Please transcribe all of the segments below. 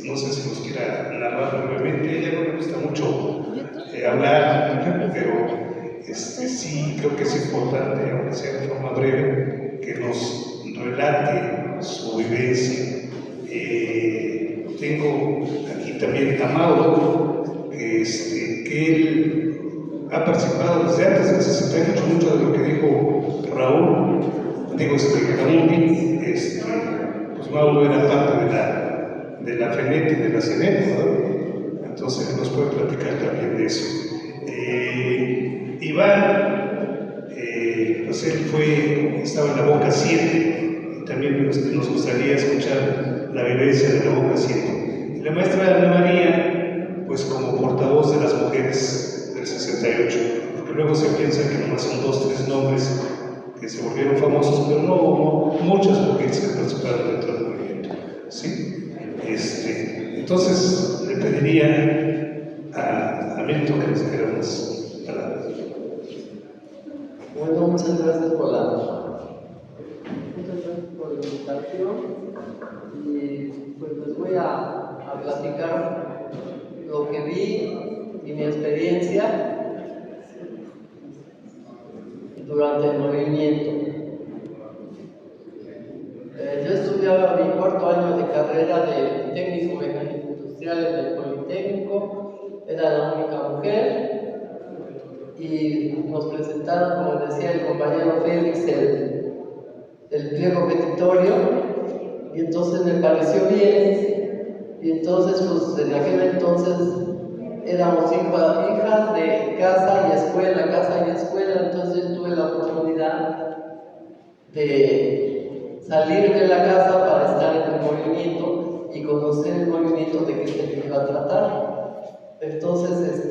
no sé si nos quiera narrar brevemente. Ella no le gusta mucho hablar, pero sí creo que es importante, aunque sea de forma breve, que nos relate su vivencia. Tengo aquí también a Mauro, que él ha participado desde antes del 68, mucho de lo que dijo Raúl, Gamundi. Pues Mauro era parte de la FENET y de la CENET, ¿no? Entonces nos puede platicar también de eso. Iván, pues él estaba en la Boca 7, y también nos gustaría escuchar la vivencia de la Boca 7. Y la maestra Ana María, pues como portavoz de las mujeres del 68, porque luego se piensa que nomás son 2 o 3 nombres que se volvieron famosos, pero no hubo muchas mujeres que participaron dentro del movimiento, ¿sí? Entonces le pediría a Milton que nos dijera unas palabras. Bueno, muchas gracias por la invitación, y pues les voy a platicar lo que vi y mi experiencia durante el movimiento. Yo estudiaba mi 4º año de carrera de técnico mecánico industrial en el Politécnico, era la única mujer, y nos presentaron, como decía el compañero Félix, el pliego petitorio, y entonces me pareció bien, y entonces pues en aquel entonces éramos hijas de casa y escuela, entonces tuve la oportunidad de salir de la casa para estar en el movimiento y conocer el movimiento de que se iba a tratar. Entonces,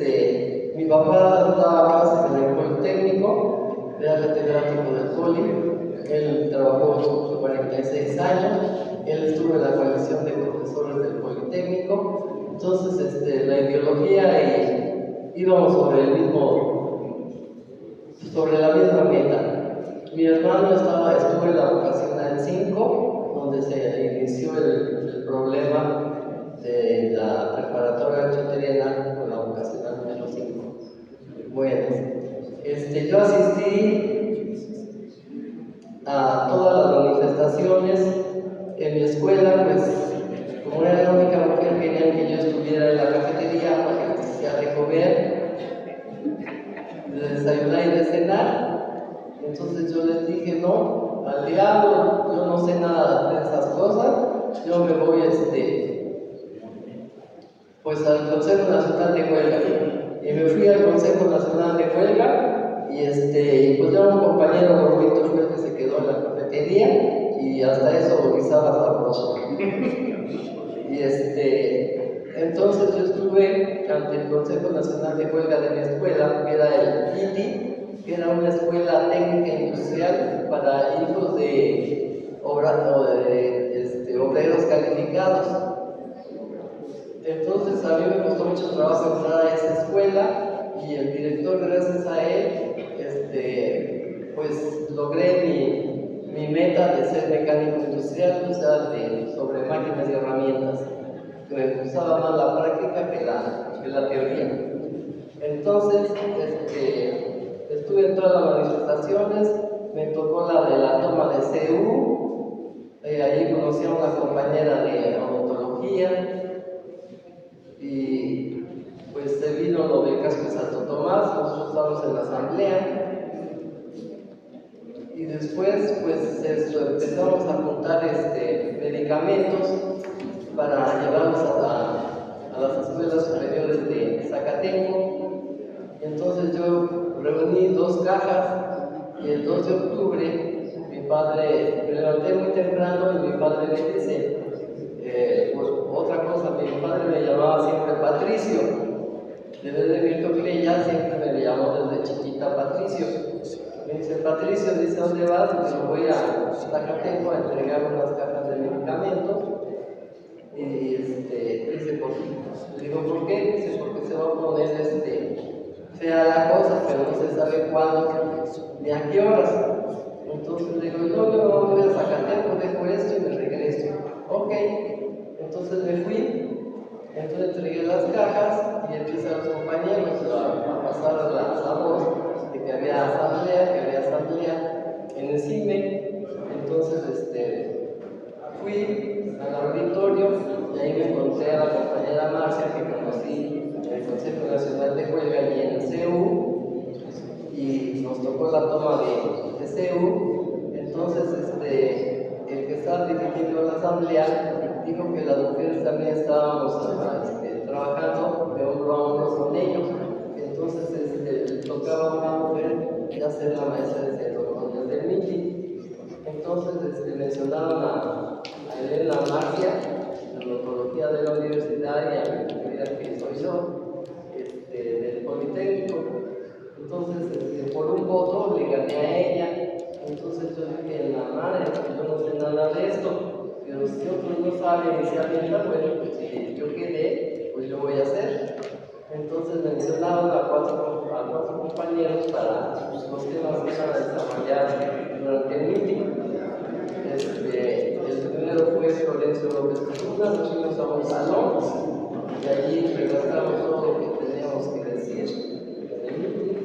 mi papá daba clases en el Politécnico, era catedrático del Poli, él trabajó 46 años, él estuvo en la coalición de profesores del Politécnico, entonces la ideología íbamos sobre la misma meta. Mi hermano estuvo en la vocacional 5, donde se inició el problema de la preparatoria choteriana con la vocacional número 5. Bueno, yo asistí a todas las manifestaciones. En mi escuela, pues, como era la única mujer, querían que yo estuviera en la cafetería para que hiciera de comer, de desayunar y de cenar. Entonces yo les dije, no, al diablo, yo no sé nada de esas cosas, yo me voy pues al Consejo Nacional de Huelga. Y me fui al Consejo Nacional de Huelga, y pues ya un compañero gordito fue el que se quedó en la cafetería, y hasta eso guisaba sabroso. Y entonces yo estuve ante el Consejo Nacional de Huelga de mi escuela, que era el ITI, que era una escuela técnica industrial para hijos de obreros calificados. Entonces a mí me costó mucho trabajo entrar a esa escuela, y el director, gracias a él, pues logré mi meta de ser mecánico industrial, o sea, sobre máquinas y herramientas, que me gustaba más la práctica que la teoría. Entonces, estuve en todas las manifestaciones, me tocó la de la toma de CU, ahí conocí a una compañera de odontología, y pues se vino lo del casco de Santo Tomás, nosotros estábamos en la asamblea, y después pues empezamos a juntar medicamentos para llevarlos a las escuelas superiores de Zacatenco. Entonces yo reuní 2 cajas, y el 2 de octubre me levanté muy temprano, y mi padre me dice, otra cosa, mi padre me llamaba siempre Patricio, desde Milton Cleya siempre me llamó desde chiquita Patricio. Me dice, Patricio, dice, ¿dónde vas? Y yo voy a Zacatenco a entregar unas cajas de medicamentos. Y dice, ¿por qué? Le digo, ¿por qué? Dice, porque se va a poner fea la cosa, pero no se sabe cuándo ni a qué horas. Entonces le digo, no, yo no voy a Zacatenco, dejo esto y me regreso. Ok, entonces me fui, Entonces entregué las cajas y empecé a los compañeros a pasar la voz de que había asamblea en el CIME. Entonces fui al auditorio y ahí me encontré a la compañera Marcia, que conocí en el Consejo Nacional de Huelga y en el CEU, y nos tocó la toma de CEU. Entonces el que estaba dirigiendo la asamblea dijo que las mujeres también estábamos trabajando de hombro a hombro con ellos. Entonces le tocaba a una mujer ya ser la maestra de ceremonias del mitin. Entonces mencionaron a Elena Marcia, de antropología de la universidad, y a mi querida que soy yo, del Politécnico. Entonces, por un voto le gané a ella. Entonces yo dije, en la madre, yo no sé nada de esto, pero si otros no saben y se avientan, bueno, pues si yo quedé, pues yo voy a hacer. Entonces mencionaron a cuatro compañeros para los temas que iban a desarrollar durante el meeting. El primero fue Florencio López Casuna. Nos fuimos a un salón y allí redactamos todo lo que teníamos que decir en el meeting,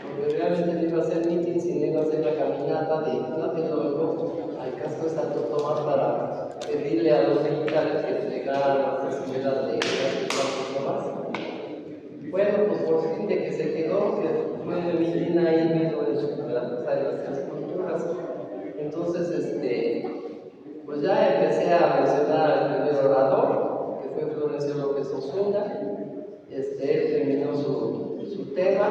porque realmente no iba a ser meeting, sino iba a ser la caminata de Tlatelolco al casco de Santo Tomás para pedirle a los militares que entregaran las escuelas de Santo Tomás. Bueno, pues por fin de que se quedó, que fue de meeting ahí mismo en la Plaza de las Esculturas. Entonces, pues ya empecé a mencionar al primer orador, que fue Florencio López Osuna. Él terminó su tema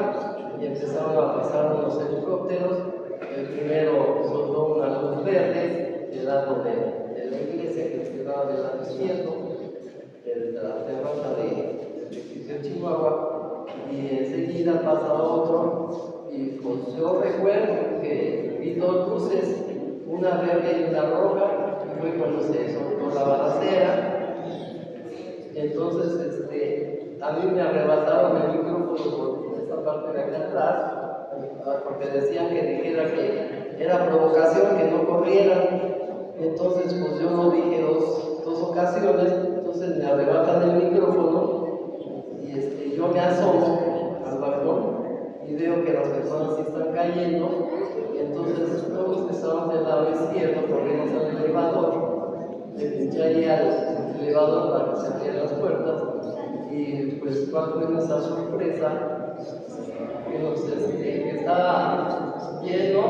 y empezaron a pasar unos helicópteros. El primero soltó una luz verde del lado de la iglesia, que quedaba del lado izquierdo, de la terraza del edificio Chihuahua, y enseguida pasa otro, y pues yo recuerdo que vi dos luces, una verde y una roja, y fue cuando se soltó la balacera. Entonces a mí me arrebataron el micrófono por esta parte de acá atrás, porque decían que dijera que era provocación, que no corrieran. Entonces pues yo no dije dos ocasiones. Entonces me arrebatan el micrófono y yo me asomo al balcón y veo que las personas se están cayendo. Entonces todos los que estaban del lado izquierdo corrimos al elevador, le pinché ahí al elevador para que se abrieran las puertas, y pues cuál fue nuestra sorpresa, que estaba lleno,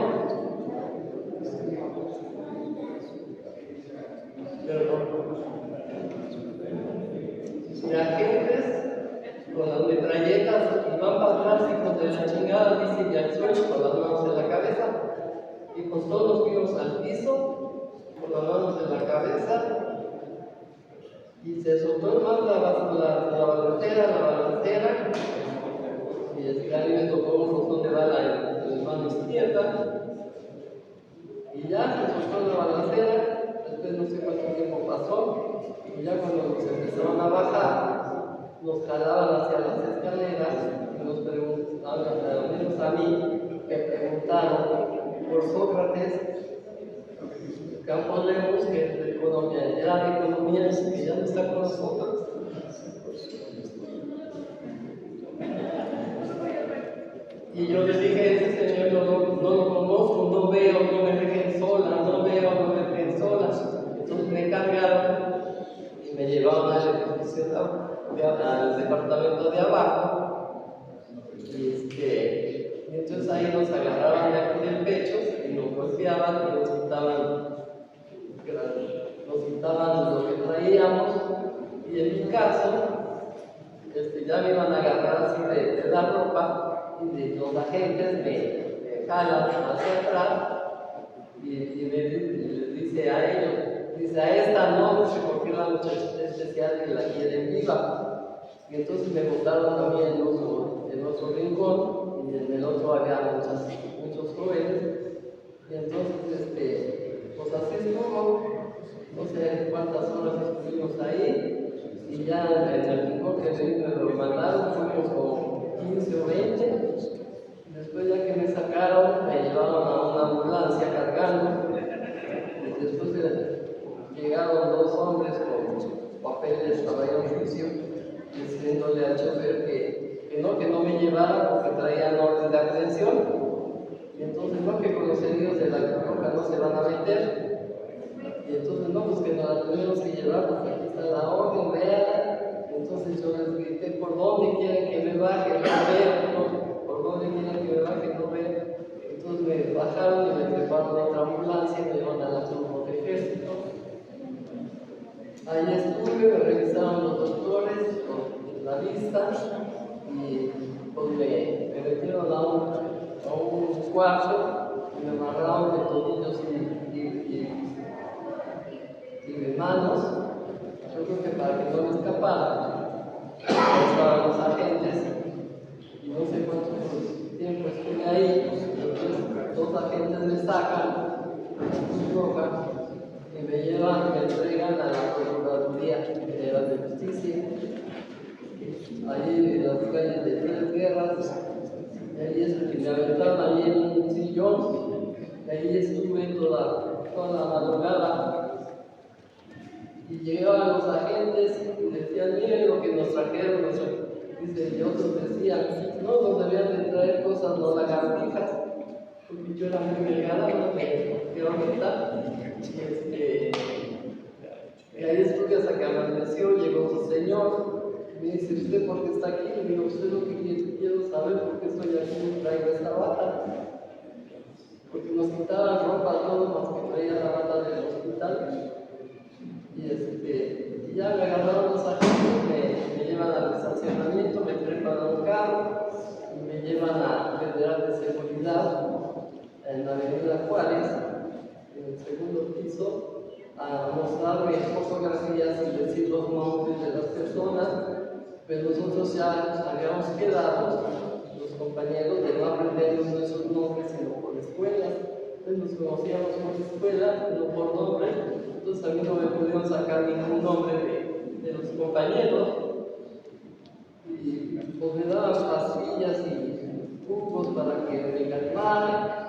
de agentes con las metralletas y van para atrás, hijos de la chingada, dicen, y al suelo con las manos en la cabeza. Y pues todos nos fuimos al piso con las manos en la cabeza, y se soltó más la balacera, y a mí me tocó un botón de bala en la mano izquierda, y ya se soltó la balacera. Después no sé cuánto tiempo pasó, y ya cuando se empezaron a bajar, nos jalaban hacia las escaleras y nos preguntaban, al menos a mí, me preguntaron por Sócrates Campos Lemus, que es de economía, era de economía, que ya no está con nosotros. Y yo le dije a ese señor, no lo conozco, no veo, no me dejen sola, no veo, no me dejen sola. Entonces me cargaron y me llevaron al departamento de abajo. Y entonces ahí nos agarraban de aquí del pecho y nos golpeaban y nos quitaban lo que traíamos. Y en mi caso, ya me iban a agarrar así de la ropa, y los agentes me jalan hacia atrás y les dice a ellos, dice, a esta no, porque es la muchachita especial que la quieren viva. Y entonces me botaron también en otro rincón, y en el otro había muchos jóvenes. Y entonces, pues así estuvo, no sé cuántas horas estuvimos ahí. Y ya en el rincón que me lo mandaron, fuimos como 15 o 20. Después, ya que me sacaron, me llevaron a una ambulancia cargando. Y después llegaron dos hombres con papeles para ir a juicio. llevara porque traían orden de aprehensión. Y entonces, no, que con los heridos de la Cruz Roja no se van a meter. Y entonces, no, pues que nos la tenemos que llevar porque aquí está la orden, vean. Entonces yo les grité, ¿por dónde quieren que me baje? No veo, no, ¿por dónde quieren que me baje? No veo. Entonces me bajaron y me treparon a otra ambulancia y me llevaron a la Cruz Roja Ejército. Ahí estuve, me revisaron los doctores con la vista y pues me metieron a un cuarto y me amarraron de tobillos y de manos. Yo creo que para que no me escapara, estaban los agentes y no sé cuánto tiempo estuve ahí. Entonces, dos agentes me sacan de la Cruz Roja y me llevan, me entregan a la Procuraduría General de Justicia, ahí en las calles de Tres Guerras. Y ahí es que me aventaron ahí en un sillón, y ahí estuve toda la madrugada. Y llegaban los agentes y decían, miren lo que nos trajeron, dice, y otros decían, no, nos debían de traer cosas, no lagartijas, porque yo era muy delgada, no me ahorita. Y ahí estuve hasta que amaneció, llegó su señor, me dice, ¿usted por qué está aquí? Le digo, usted lo que quiero saber por qué estoy aquí y traigo esta bata. Porque nos quitaban ropa a todos más que traía la bata del hospital. Y ya me agarraron los agentes, me llevan al estacionamiento, me trepan a un carro y me llevan a Federal de Seguridad en la Avenida Juárez, en el segundo piso, a mostrarme fotografías y decir los nombres de las personas, pero nosotros ya habíamos quedado, los compañeros, de no aprendernos nuestros nombres sino por escuelas. Entonces nos conocíamos por escuela, no por nombre. Entonces a mí no me pudieron sacar ningún nombre de los compañeros. Y pues me daban pastillas y jugos para que me calmara.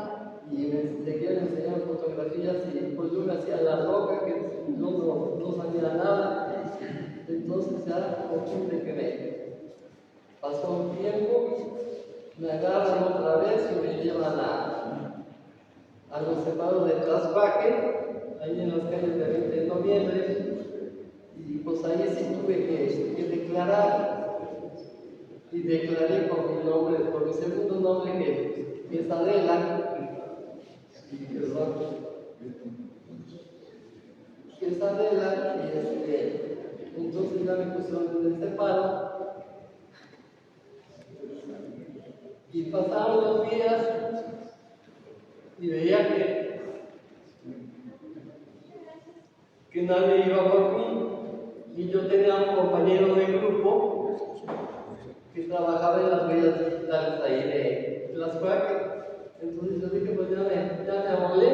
Y me seguían enseñando fotografías y pues yo me hacía la loca, que yo no sabía nada. Entonces ya ocurre que me pasó un tiempo, me agarran otra vez y me llevan a los separos de Tlaxpaque, ahí en las calles de 20 de noviembre, y pues ahí sí tuve que declarar, y declaré por mi nombre, por mi segundo nombre, que es Adela, que es Adela, y entonces ya me pusieron en el separo, y pasaron los días, y veía que nadie iba por mí, y yo tenía un compañero de grupo que trabajaba en las vías digitales ahí de Tlaxpaque. Entonces yo dije, pues ya me amolé,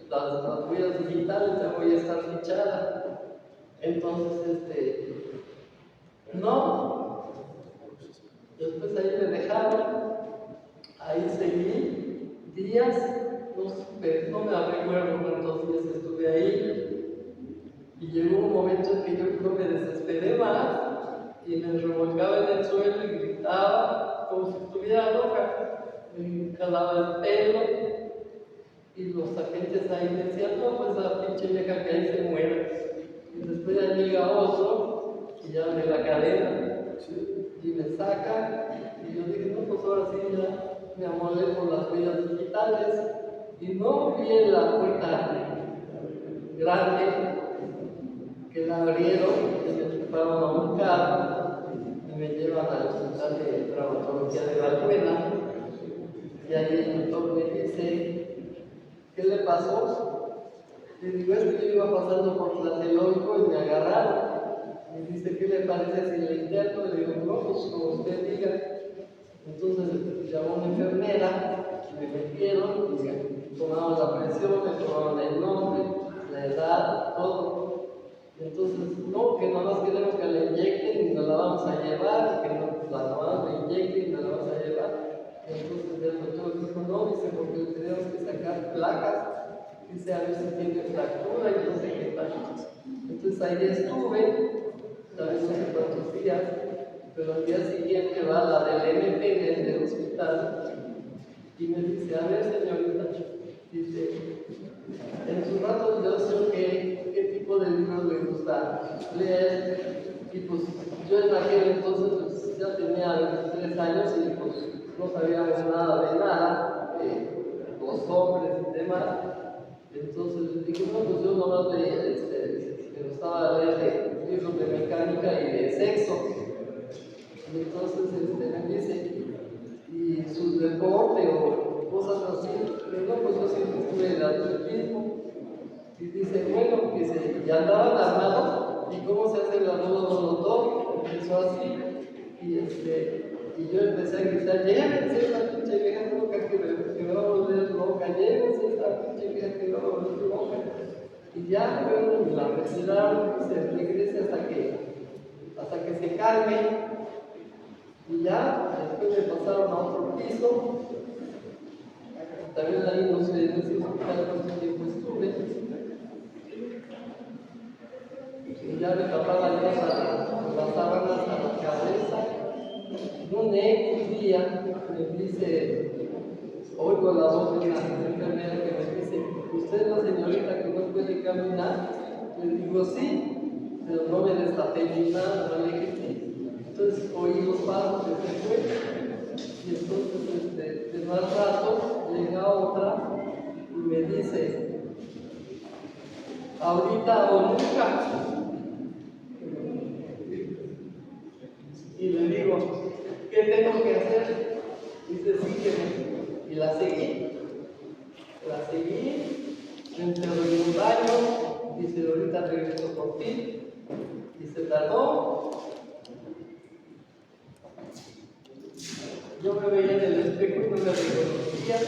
las vías digitales ya voy a estar fichada. Entonces, no, después ahí me dejaron, ahí seguí días, no me recuerdo cuántos días estuve ahí, y llegó un momento en que yo creo que me desesperé más y me revolcaba en el suelo y gritaba como si estuviera loca, me jalaba el pelo y los agentes ahí me decían, no, pues la pinche vieja que ahí se muere. Y después ya llega otro y ya abre la cadena y me saca y yo dije, no, pues ahora sí ya me amolé por las vías digitales y no vi en la puerta grande que la abrieron y me llevaron a un carro y me llevan al hospital de traumatología de Valbuena y ahí el doctor me dice, ¿qué le pasó? Le digo, es que yo iba pasando por Tlatelolco y me agarraron. Me dice, ¿qué le parece si le interno? Le digo, no, pues como usted diga. Entonces llamó a una enfermera, me metieron, y me tomaron la presión, me tomaron el nombre, la edad, todo. Entonces, no, que nada más queremos que la inyecten y nos la vamos a llevar, que no, la tomamos, la inyecten y nos la vamos a llevar. Entonces el doctor dijo, no, dice, porque le tenemos que sacar placas, dice, a ver si tiene fractura y no sé qué tal. Entonces ahí estuve, tal vez no sé cuántos días, pero al día siguiente va la del MP del hospital y me dice, a ver señorita, dice, en sus ratos de ocio, ¿qué tipo de libros le gusta leer? Y pues yo en aquel entonces pues, ya tenía 23 años y pues no sabíamos nada de nada, los hombres y demás. Entonces les dije, no, pues yo nomás leía, me gustaba leer libros de mecánica y de sexo. Y entonces me dice, y su deporte o cosas así, pero no, pues yo siempre estuve en atletismo. Y dice, bueno, dice, y andaban armados, ¿y cómo se hace el armado? Empezó así, y yo empecé a gritar, llévense esa pinche vieja loca que me va a volver loca, llévense esa pinche vieja que me va a volver loca. Y ya fueron y la retiraron y se regrese hasta que se calme. Y ya, después me pasaron a otro piso. También ahí no sé decir cuánto tiempo estuve. Y ya me tapaba yo las sábanas a la cabeza. Un día me dice, oigo la voz de una enfermera que me dice, ¿usted es la señorita que no puede caminar? Le digo, sí, pero no me destapé ni nada, no le dije sí. Entonces oí los pasos que se fue, y entonces de más rato llega otra y me dice, ahorita o nunca. Y le digo, ¿qué tengo que hacer? Dice, sígueme. Y la seguí, me encerró en un baño, dice, ahorita regreso por ti. Y se tardó. Yo me veía en el espejo y no me reconocía.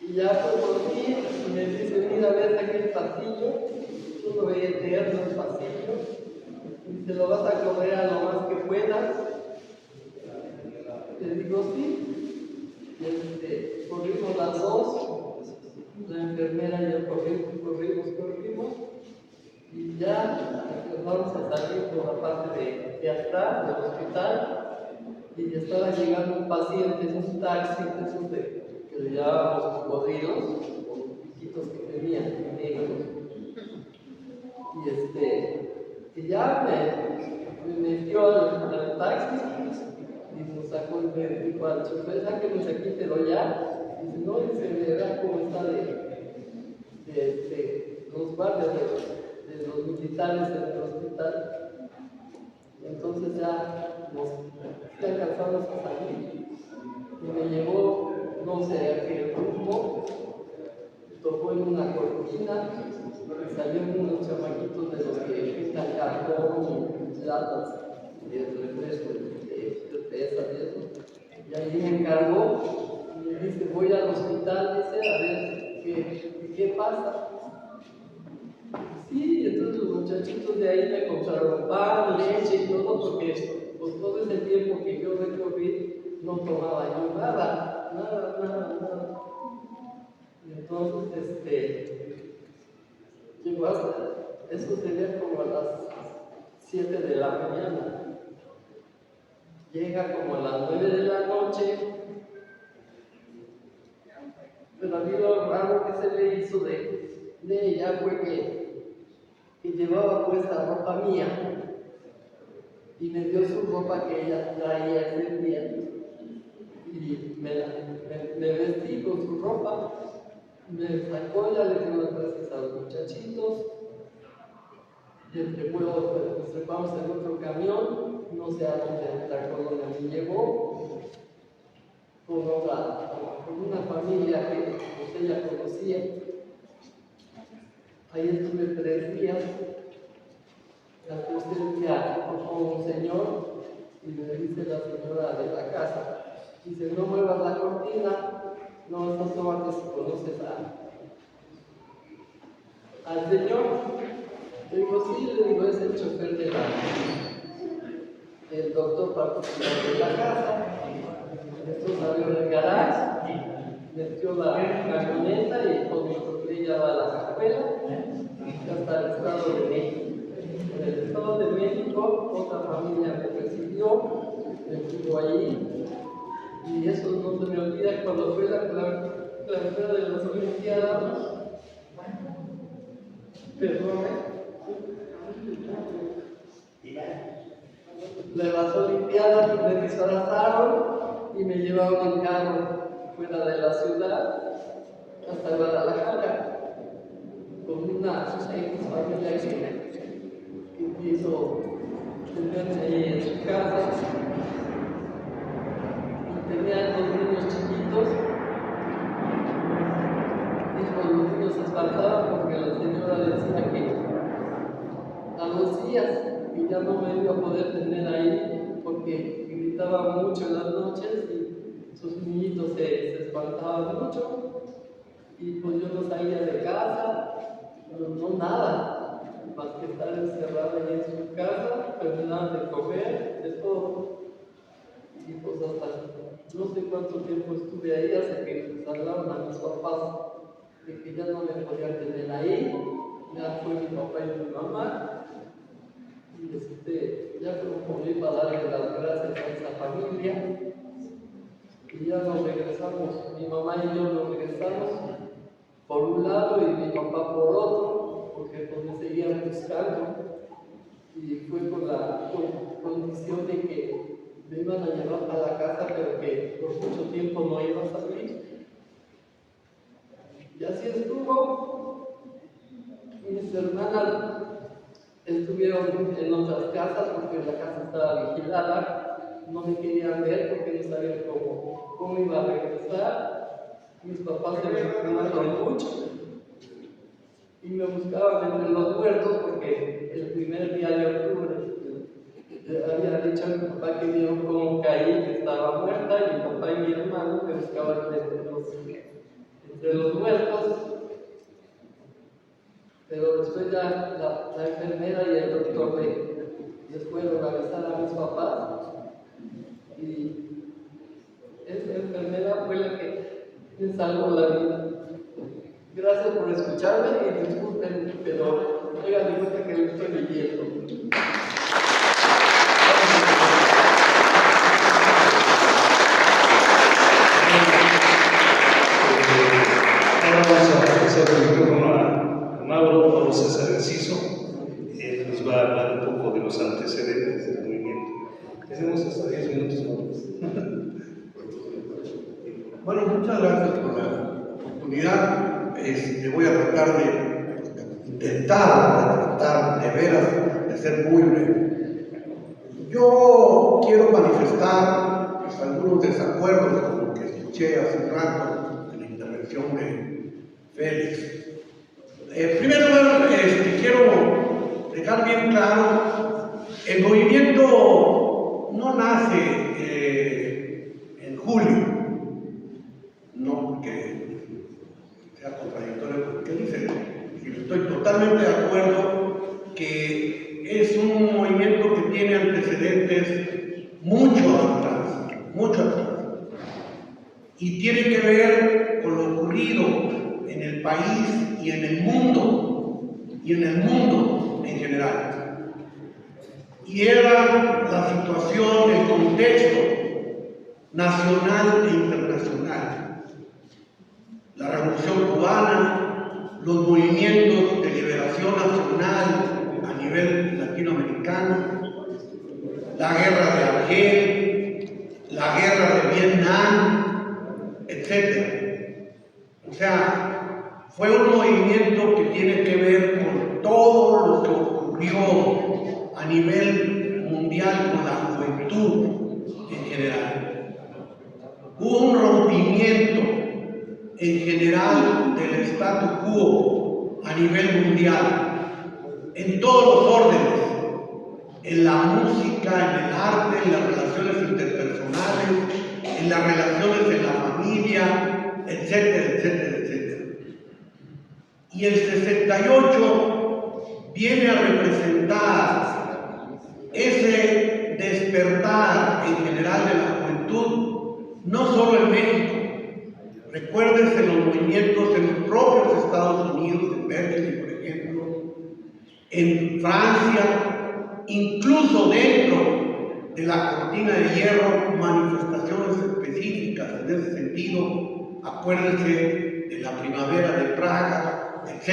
Y ya por fin me dice, mira, ves aquí el pasillo. Yo lo veía eterno el pasillo. Y te lo vas a correr a lo más que puedas. Le digo, sí. Y corrimos las dos. La enfermera y yo corrimos. Y ya vamos a salir por la parte de atrás del hospital. Y ya estaba llegando un paciente en un taxi, esos que le llamábamos cocodrilos, o piquitos que tenían negros. Y ya me metió al taxi y nos sacó y me dijo al chofer, sáquenos aquí, pero ya. Dice, no, dice, verá cómo está de los guardias de los militares en el hospital. Entonces ya alcanzamos a salir y me llevó, no sé a qué rumbo, tocó en una cortina y salieron unos chamaquitos de los que pintan cartón y latas de refresco, de cerveza y eso. Y ahí me encargó y me dice, voy al hospital, dice, a ver qué pasa. Sí, entonces los muchachitos de ahí me compraron pan, leche y todo, porque pues, todo ese tiempo que yo recorrí no tomaba yo nada. Y entonces, llegó hasta, eso sería como a las 7 de la mañana. Llega como a las 9 de la noche, pero a mí lo raro que se le hizo de ella fue que llevaba puesta ropa mía y me dio su ropa que ella traía ese día y me vestí con su ropa, me sacó, ya le dio las gracias a los muchachitos y nos trepamos en otro camión, no sé a dónde la colonia me llevó, con una familia que pues, ella conocía. Ahí estuve 3 días. La tercer día tocó un señor y me dice la señora de la casa, dice, no muevas la cortina, no estás tomando si conoces al señor. Le digo, sí, le digo, es el chofer del doctor particular de la casa. Esto salió del garage, metió la camioneta y con mi ella va a la escuela hasta el Estado de México. En el Estado de México otra familia me recibió, me estuvo ahí, y eso no se me olvida cuando fue la clausura de las Olimpiadas. Perdón, de las Olimpiadas me disfrazaron y me llevaron en carro fuera de la ciudad hasta Guadalajara con una X familia que quiso tenerme ahí en su casa y tenía dos niños chiquitos y los niños se espantaban porque la señora decía que a los días y ya no me iba a poder tener ahí porque gritaba mucho en las noches y sus niñitos se espantaban mucho y pues yo no salía de casa, no nada, más que estar encerrada ahí en su casa, pero me daban de comer, de todo. Y pues hasta no sé cuánto tiempo estuve ahí hasta que les hablaron a mis papás de que ya no me podían tener ahí, ya fue mi papá y mi mamá. Y ya como iba a darle las gracias a esa familia y ya nos regresamos, mi mamá y yo nos regresamos por un lado y mi papá por otro, porque pues me seguían buscando y fue con la condición de que me iban a llevar a la casa pero que por mucho tiempo no iba a salir. Y así estuvo. Mis hermanas estuvieron en otras casas porque la casa estaba vigilada, no me querían ver porque no sabían cómo iba a regresar. Mis papás se me preocuparon mucho y me buscaban entre los muertos porque el primer día de octubre había dicho a mi papá que vieron cómo caí, que estaba muerta, y mi papá y mi hermano me buscaban entre los muertos. Pero después ya la enfermera y el doctor les fueron a avisar a mis papás y esa enfermera fue la que me salvó la vida. Gracias por escucharme y disculpen, pero hagan de cuenta que lo estoy leyendo. Ahora vamos a pasar el micrófono a Mauro César Enciso. Él nos va a hablar un poco de los antecedentes del movimiento. Tenemos hasta 10 minutos, Mauro. Bueno, muchas gracias por la oportunidad. Voy a tratar de intentar de veras de ser muy breve. Yo quiero manifestar pues, algunos desacuerdos con lo que escuché hace un rato en la intervención de Félix. En primer lugar, quiero dejar bien claro, el movimiento no nace en julio, no porque sea contradictorio con lo que dice, estoy totalmente de acuerdo que es un movimiento que tiene antecedentes mucho atrás, y tiene que ver con lo ocurrido en el país y en el mundo en general. Y era la situación, el contexto nacional e internacional. La Revolución Cubana, los movimientos de liberación nacional a nivel latinoamericano, la guerra de Argel, la guerra de Vietnam, etc. O sea, fue un movimiento que tiene que ver con todo lo que ocurrió a nivel mundial con la juventud en general. Hubo un rompimiento en general del status quo a nivel mundial, en todos los órdenes, en la música, en el arte, en las relaciones interpersonales, en las relaciones en la familia, etcétera, etcétera, etcétera. Y el 68 viene a representar ese despertar en general de la juventud, no solo en México. Recuérdense los movimientos en los propios Estados Unidos, en Berkeley, por ejemplo, en Francia, incluso dentro de la cortina de hierro, manifestaciones específicas en ese sentido. Acuérdense de la primavera de Praga, etc.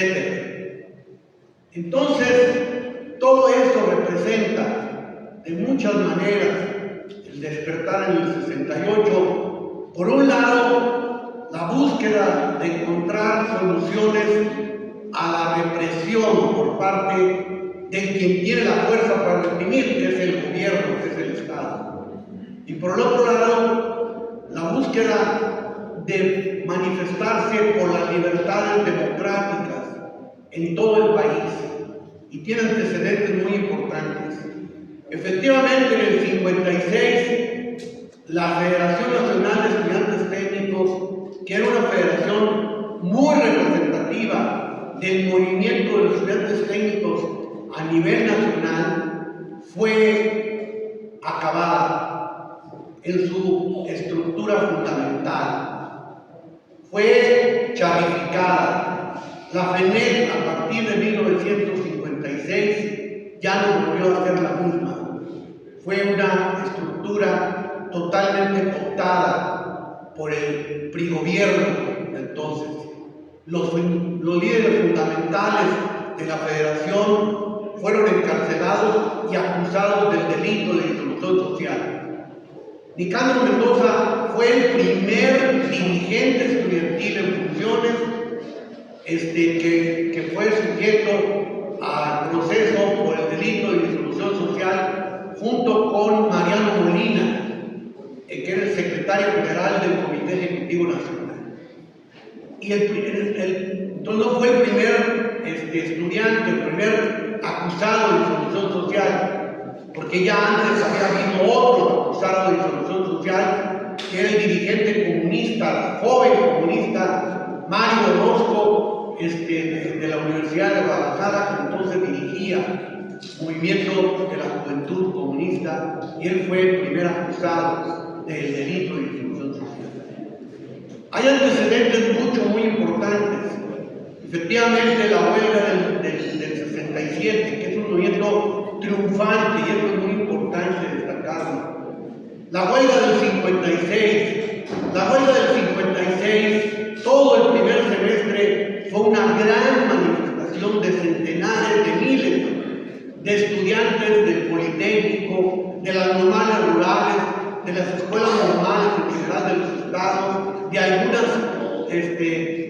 Entonces, todo eso representa de muchas maneras el despertar en el 68. Por un lado, la búsqueda de encontrar soluciones a la represión por parte de quien tiene la fuerza para reprimir, que es el gobierno, que es el Estado. Y por el otro lado, la búsqueda de manifestarse por las libertades democráticas en todo el país. Y tiene antecedentes muy importantes. Efectivamente, en el 56, la Federación Nacional de Estudiantes Técnicos, que era una federación muy representativa del movimiento de los estudiantes técnicos a nivel nacional, fue acabada en su estructura fundamental. Fue charificada. La FENEC, a partir de 1956, ya no volvió a ser la misma. Fue una estructura totalmente cooptada por el prigobierno de entonces. Los líderes fundamentales de la federación fueron encarcelados y acusados del delito de disolución social. Nicandro Mendoza fue el primer dirigente estudiantil en funciones que fue sujeto al proceso por el delito de disolución social, junto con Mariano Molina, que era el secretario general del Comité Ejecutivo Nacional. Y entonces no fue el primer estudiante, el primer acusado de disolución social, porque ya antes había habido otro acusado de disolución social, que era el dirigente comunista, joven comunista, Mario Orozco, de la Universidad de Guadalajara, que entonces dirigía el movimiento de la juventud comunista, y él fue el primer acusado del delito de disolución social. Hay antecedentes muy importantes. Efectivamente, la huelga del 67, que es un movimiento triunfante, y esto es muy importante destacarlo. La huelga del 56. La huelga del 56, todo el primer semestre, fue una gran manifestación de centenares de miles de estudiantes del Politécnico, de las normales rurales, de las escuelas normales en general de los estados, de algunas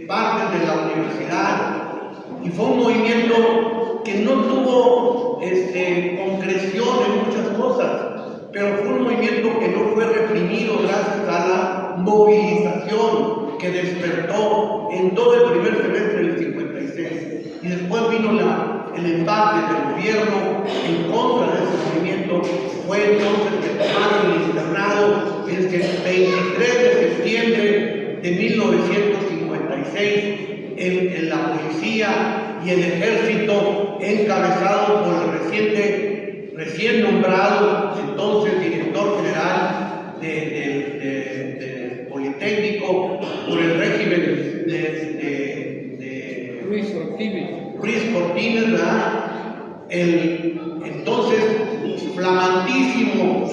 partes de la universidad. Y fue un movimiento que no tuvo concreción en muchas cosas, pero fue un movimiento que no fue reprimido gracias a la movilización que despertó en todo el primer semestre del 56. Y después vino el embate del gobierno en contra de ese movimiento. Fue entonces que tomaron el internado el 23 de septiembre de 1956 en la policía y el ejército, encabezado por el recién nombrado entonces director general del Politécnico, por el régimen de Ruiz Cortines, ¿verdad? El entonces flamantísimo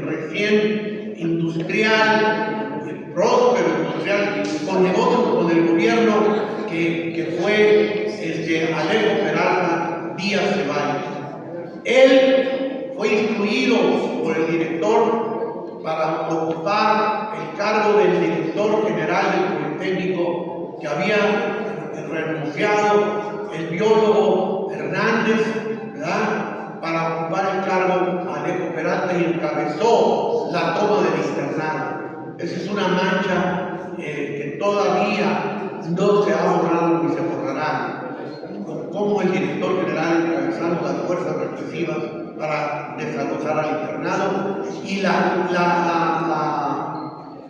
recién industrial, próspero industrial, con negocios con el gobierno, que fue Alejo Peralta Díaz Ceballos. Él fue instruido por el director para ocupar el cargo del director general del Politécnico, que había renunciado el biólogo Hernández, ¿verdad?, para ocupar el cargo Alejo Peralta, y encabezó la toma del internado. Esa es una mancha que todavía no se ha borrado ni se borrará. Como el director general encabezando las fuerzas represivas para desalojar al internado, y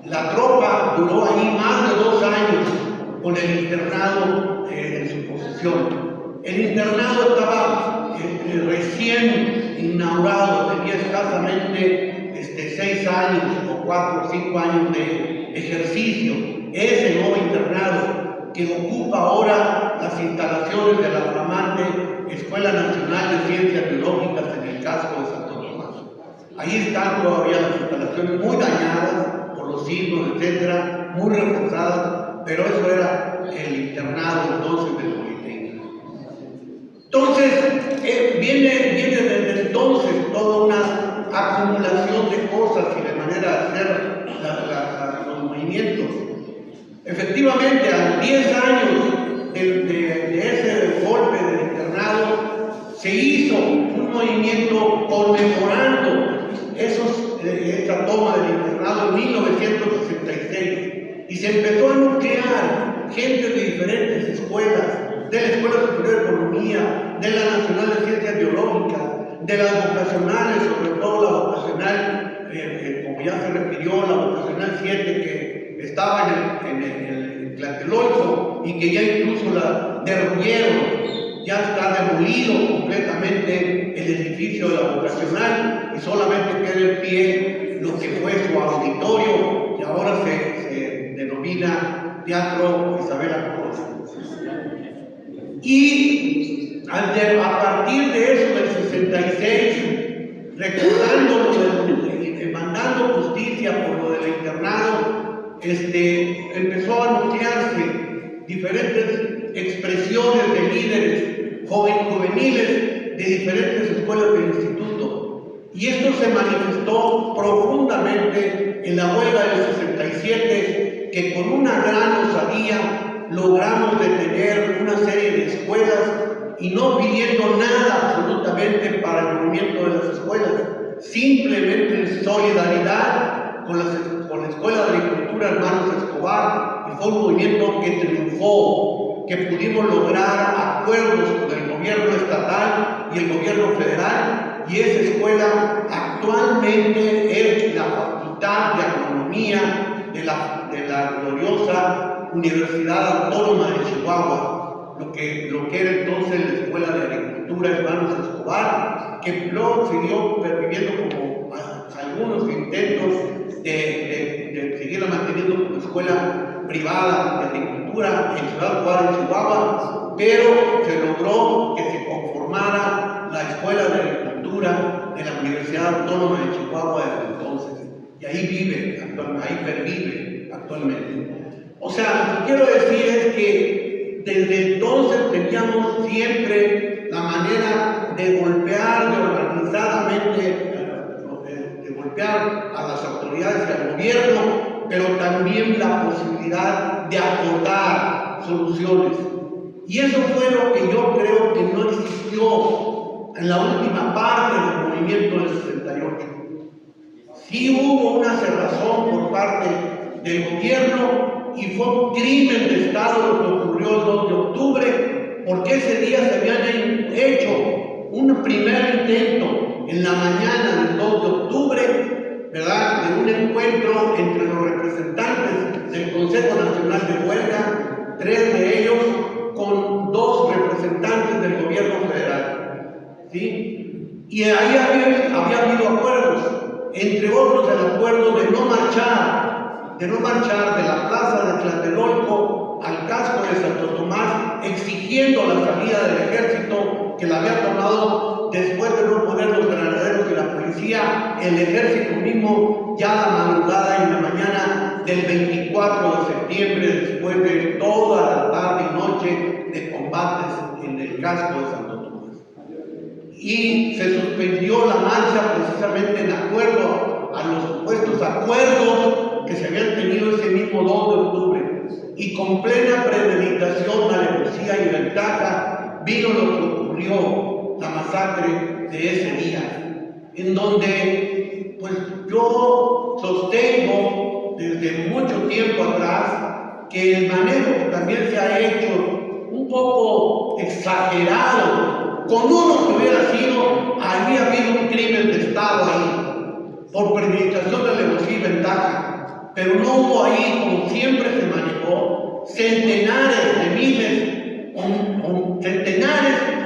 la tropa duró ahí más de 2 años con el internado en su posesión. El internado estaba recién inaugurado, tenía escasamente 6 años o 4 o 5 años de ejercicio. Ese nuevo internado, que ocupa ahora las instalaciones de la flamante Escuela Nacional de Ciencias Biológicas en el casco de Santo Tomás. Ahí están todavía las instalaciones muy dañadas por los sismos, etcétera, muy reforzadas, pero eso era el internado entonces del Politécnico. Entonces, viene desde entonces toda una acumulación de cosas y de manera de hacer los movimientos. Efectivamente, a 10 años de ese golpe del internado, se hizo un movimiento conmemorando esa toma del internado en 1966 y se empezó a nuclear gente de diferentes escuelas, de la Escuela Superior de Economía, de la Nacional de Ciencias Biológicas, de las vocacionales, sobre todo la vocacional, como ya se refirió, la vocacional 7 que estaba en Tlatelolco y que ya incluso la derruyeron. Ya está demolido completamente el edificio de la vocacional y solamente queda en pie lo que fue su auditorio y ahora se denomina Teatro Isabela Corona. Y a partir de eso, del 66, recordando demandando justicia por lo del internado, empezó a anunciarse diferentes expresiones de líderes juveniles de diferentes escuelas del instituto. Y esto se manifestó profundamente en la huelga del 67, que con una gran osadía logramos detener una serie de escuelas y no pidiendo nada absolutamente para el movimiento de las escuelas, simplemente en solidaridad con la Escuela de Agricultura Hermanos Escobar, y fue un movimiento que triunfó, que pudimos lograr acuerdos con el gobierno estatal y el gobierno federal, y esa escuela actualmente es la Facultad de Agronomía de la gloriosa Universidad Autónoma de Chihuahua, lo que era entonces la Escuela de Agricultura Hermanos Escobar, que luego siguió viviendo como algunos intentos de seguirla manteniendo como escuela privada de agricultura en Ciudad Juárez, Chihuahua, pero se logró que se conformara la Escuela de Agricultura de la Universidad Autónoma de Chihuahua desde entonces, y ahí pervive actualmente. O sea, lo que quiero decir es que desde entonces teníamos siempre la manera de golpear organizadamente, de golpear a las autoridades y al gobierno, pero también la posibilidad de acordar soluciones. Y eso fue lo que yo creo que no existió en la última parte del movimiento del 68. Sí hubo una cerrazón por parte del gobierno y fue un crimen de Estado lo que ocurrió el 2 de octubre, porque ese día se habían hecho un primer intento en la mañana del 2 de octubre, ¿verdad?, de un encuentro entre los representantes del Consejo Nacional de Huelga, 3 de ellos con 2 representantes del gobierno federal, ¿sí? Y ahí había habido acuerdos, entre otros el acuerdo de no marchar de la plaza de Tlatelolco al casco de Santo Tomás, exigiendo la salida del ejército que la había tomado después de no poner los granaderos de la policía, el ejército mismo, ya la madrugada y en la mañana del 24 de septiembre, después de toda la tarde y noche de combates en el casco de Santo Tomás. Y se suspendió la marcha precisamente en acuerdo a los supuestos acuerdos que se habían tenido ese mismo 2 de octubre, y con plena premeditación, alevosía y ventaja vino lo que ocurrió, la masacre de ese día, en donde pues yo sostengo desde mucho tiempo atrás que el manejo que también se ha hecho un poco exagerado, con uno que hubiera sido, había habido un crimen de Estado ahí, por premeditación, alevosía y ventaja. Pero no hubo ahí, como siempre se manejó, centenares de miles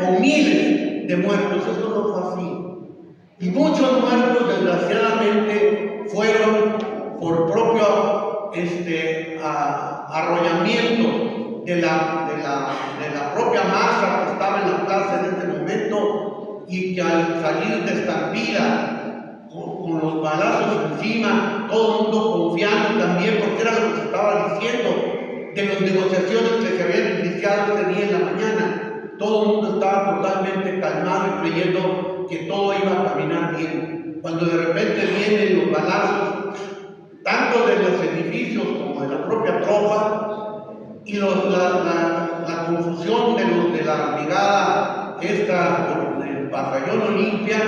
o miles de muertos. Eso no fue así. Y muchos muertos, desgraciadamente, fueron por propio arrollamiento de la la propia masa que estaba en la plaza en este momento, y que al salir de estampida con los balazos encima, todo el mundo confiando también, porque era lo que se estaba diciendo de las negociaciones que se habían iniciado ese día en la mañana. Todo el mundo estaba totalmente calmado y creyendo que todo iba a caminar bien, cuando de repente vienen los balazos, tanto de los edificios como de la propia tropa, y la confusión de la brigada del batallón Olimpia,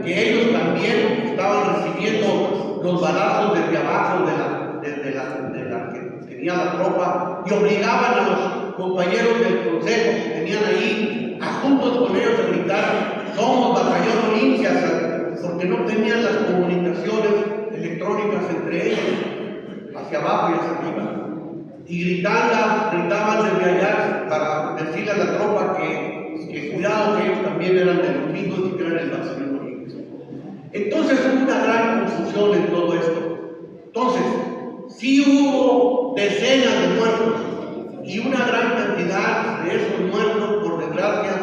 que ellos también estaban recibiendo los balazos desde abajo de la que tenía la tropa, y obligaban a los compañeros del consejo que tenían ahí a juntos con ellos a gritar: somos batallón Olimpia, porque no tenían las comunicaciones electrónicas entre ellos, hacia abajo y hacia arriba. Y gritaban desde allá para decirle a la tropa que cuidado, que ellos también eran de los mismos y que eran el batallón Olimpia. Entonces hubo una gran confusión en todo esto. Entonces, sí hubo decenas de muertos, y una gran cantidad de esos muertos, por desgracia,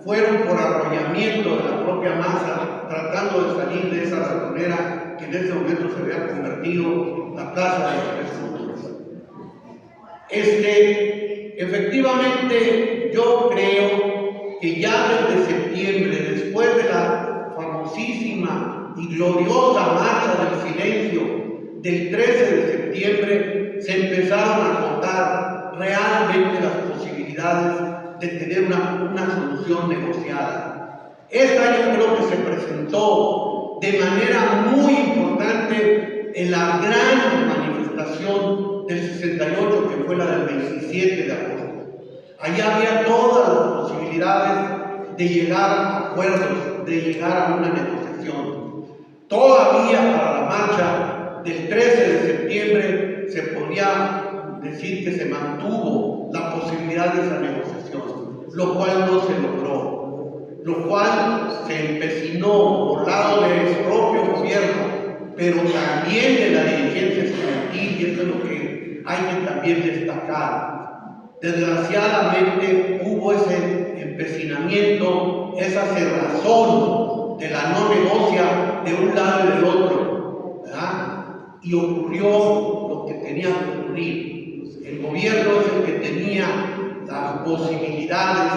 fueron por arrollamiento de la propia masa, tratando de salir de esa ratonera que en ese momento se había convertido la Plaza de las Tres Culturas. Efectivamente, yo creo que ya desde septiembre, después de la famosísima y gloriosa marcha del silencio del 13 de septiembre, se empezaron a contar realmente las posibilidades de tener una solución negociada. Esta yo creo que se presentó de manera muy importante en la gran manifestación del 68, que fue la del 27 de agosto. Allá había todas las posibilidades de llegar a acuerdos, de llegar a una negociación. Todavía para la marcha del 13 de septiembre se podía decir que se mantuvo la posibilidad de esa negociación, lo cual no se logró, lo cual se empecinó por lado del propio gobierno, pero también de la dirigencia estudiantil, y eso es lo que hay que también destacar. Desgraciadamente hubo ese empecinamiento, esa cerrazón de la no negocia de un lado y del otro, ¿verdad? Y ocurrió lo que tenía que ocurrir. El gobierno es el que tenía las posibilidades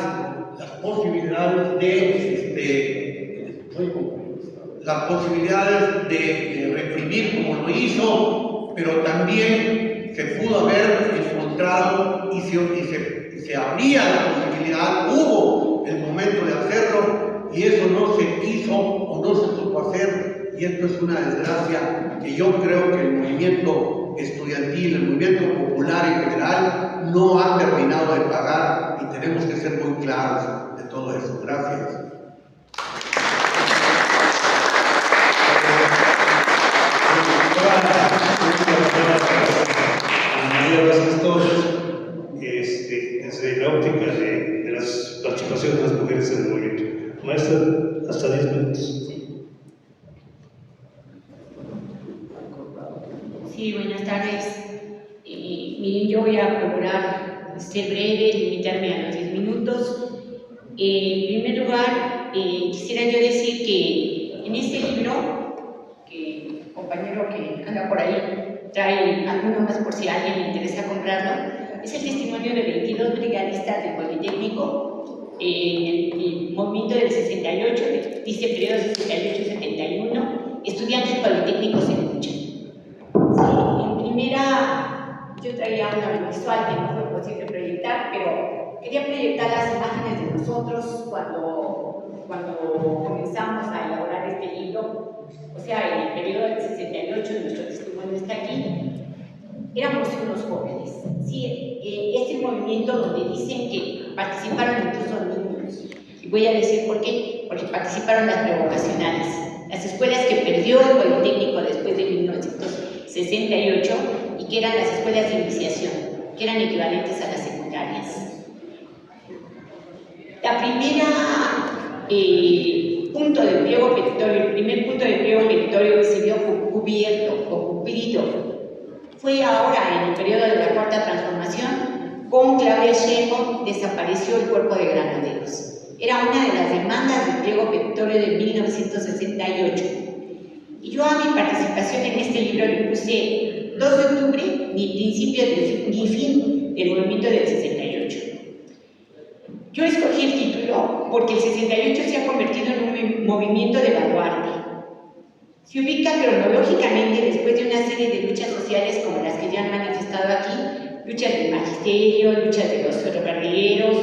de reprimir como lo hizo, pero también se pudo haber encontrado y se abría la posibilidad, hubo el momento de hacerlo, y eso no se quiso o no se supo hacer, y esto es una desgracia que yo creo que el movimiento estudiantil, el movimiento popular en general, no ha terminado de pagar, y tenemos que ser muy claros de todo eso. Gracias. Desde la óptica de la participación de las mujeres en el movimiento. Maestra, hasta 10 minutos. Sí, buenas tardes. Miren, yo voy a procurar ser breve, limitarme a los 10 minutos. En primer lugar, quisiera yo decir que en este libro, que el compañero que anda por ahí trae alguno más por si a alguien le interesa comprarlo, es el testimonio de 22 brigadistas del Politécnico en el movimiento del 68, dice periodo 68-71, estudiantes politécnicos en lucha. Sí, en primera, yo traía una visual que no fue posible proyectar, pero quería proyectar las imágenes de nosotros cuando comenzamos a elaborar este libro, o sea, en el periodo del 68, nuestro testimonio está aquí. Éramos unos jóvenes, sí, este movimiento donde dicen que participaron incluso niños, y voy a decir por qué, porque participaron las prevocacionales, las escuelas que perdió el Politécnico después de 1968 y que eran las escuelas de iniciación, que eran equivalentes a las secundarias. La primera punto de pliego petitorio, el primer punto de pliego petitorio que se vio cubierto o cumplido fue ahora en el periodo de la Cuarta Transformación, con Claudia Sheinbaum desapareció el cuerpo de granaderos. Era una de las demandas del pliego petitorio de 1968. Y yo a mi participación en este libro le puse 2 de octubre, ni principio ni fin del movimiento del 68. Yo escogí el título porque el 68 se ha convertido en un movimiento de vanguardia. Se ubica cronológicamente después de una serie de luchas sociales como las que ya han manifestado aquí, luchas del magisterio, luchas de los ferrocarrileros,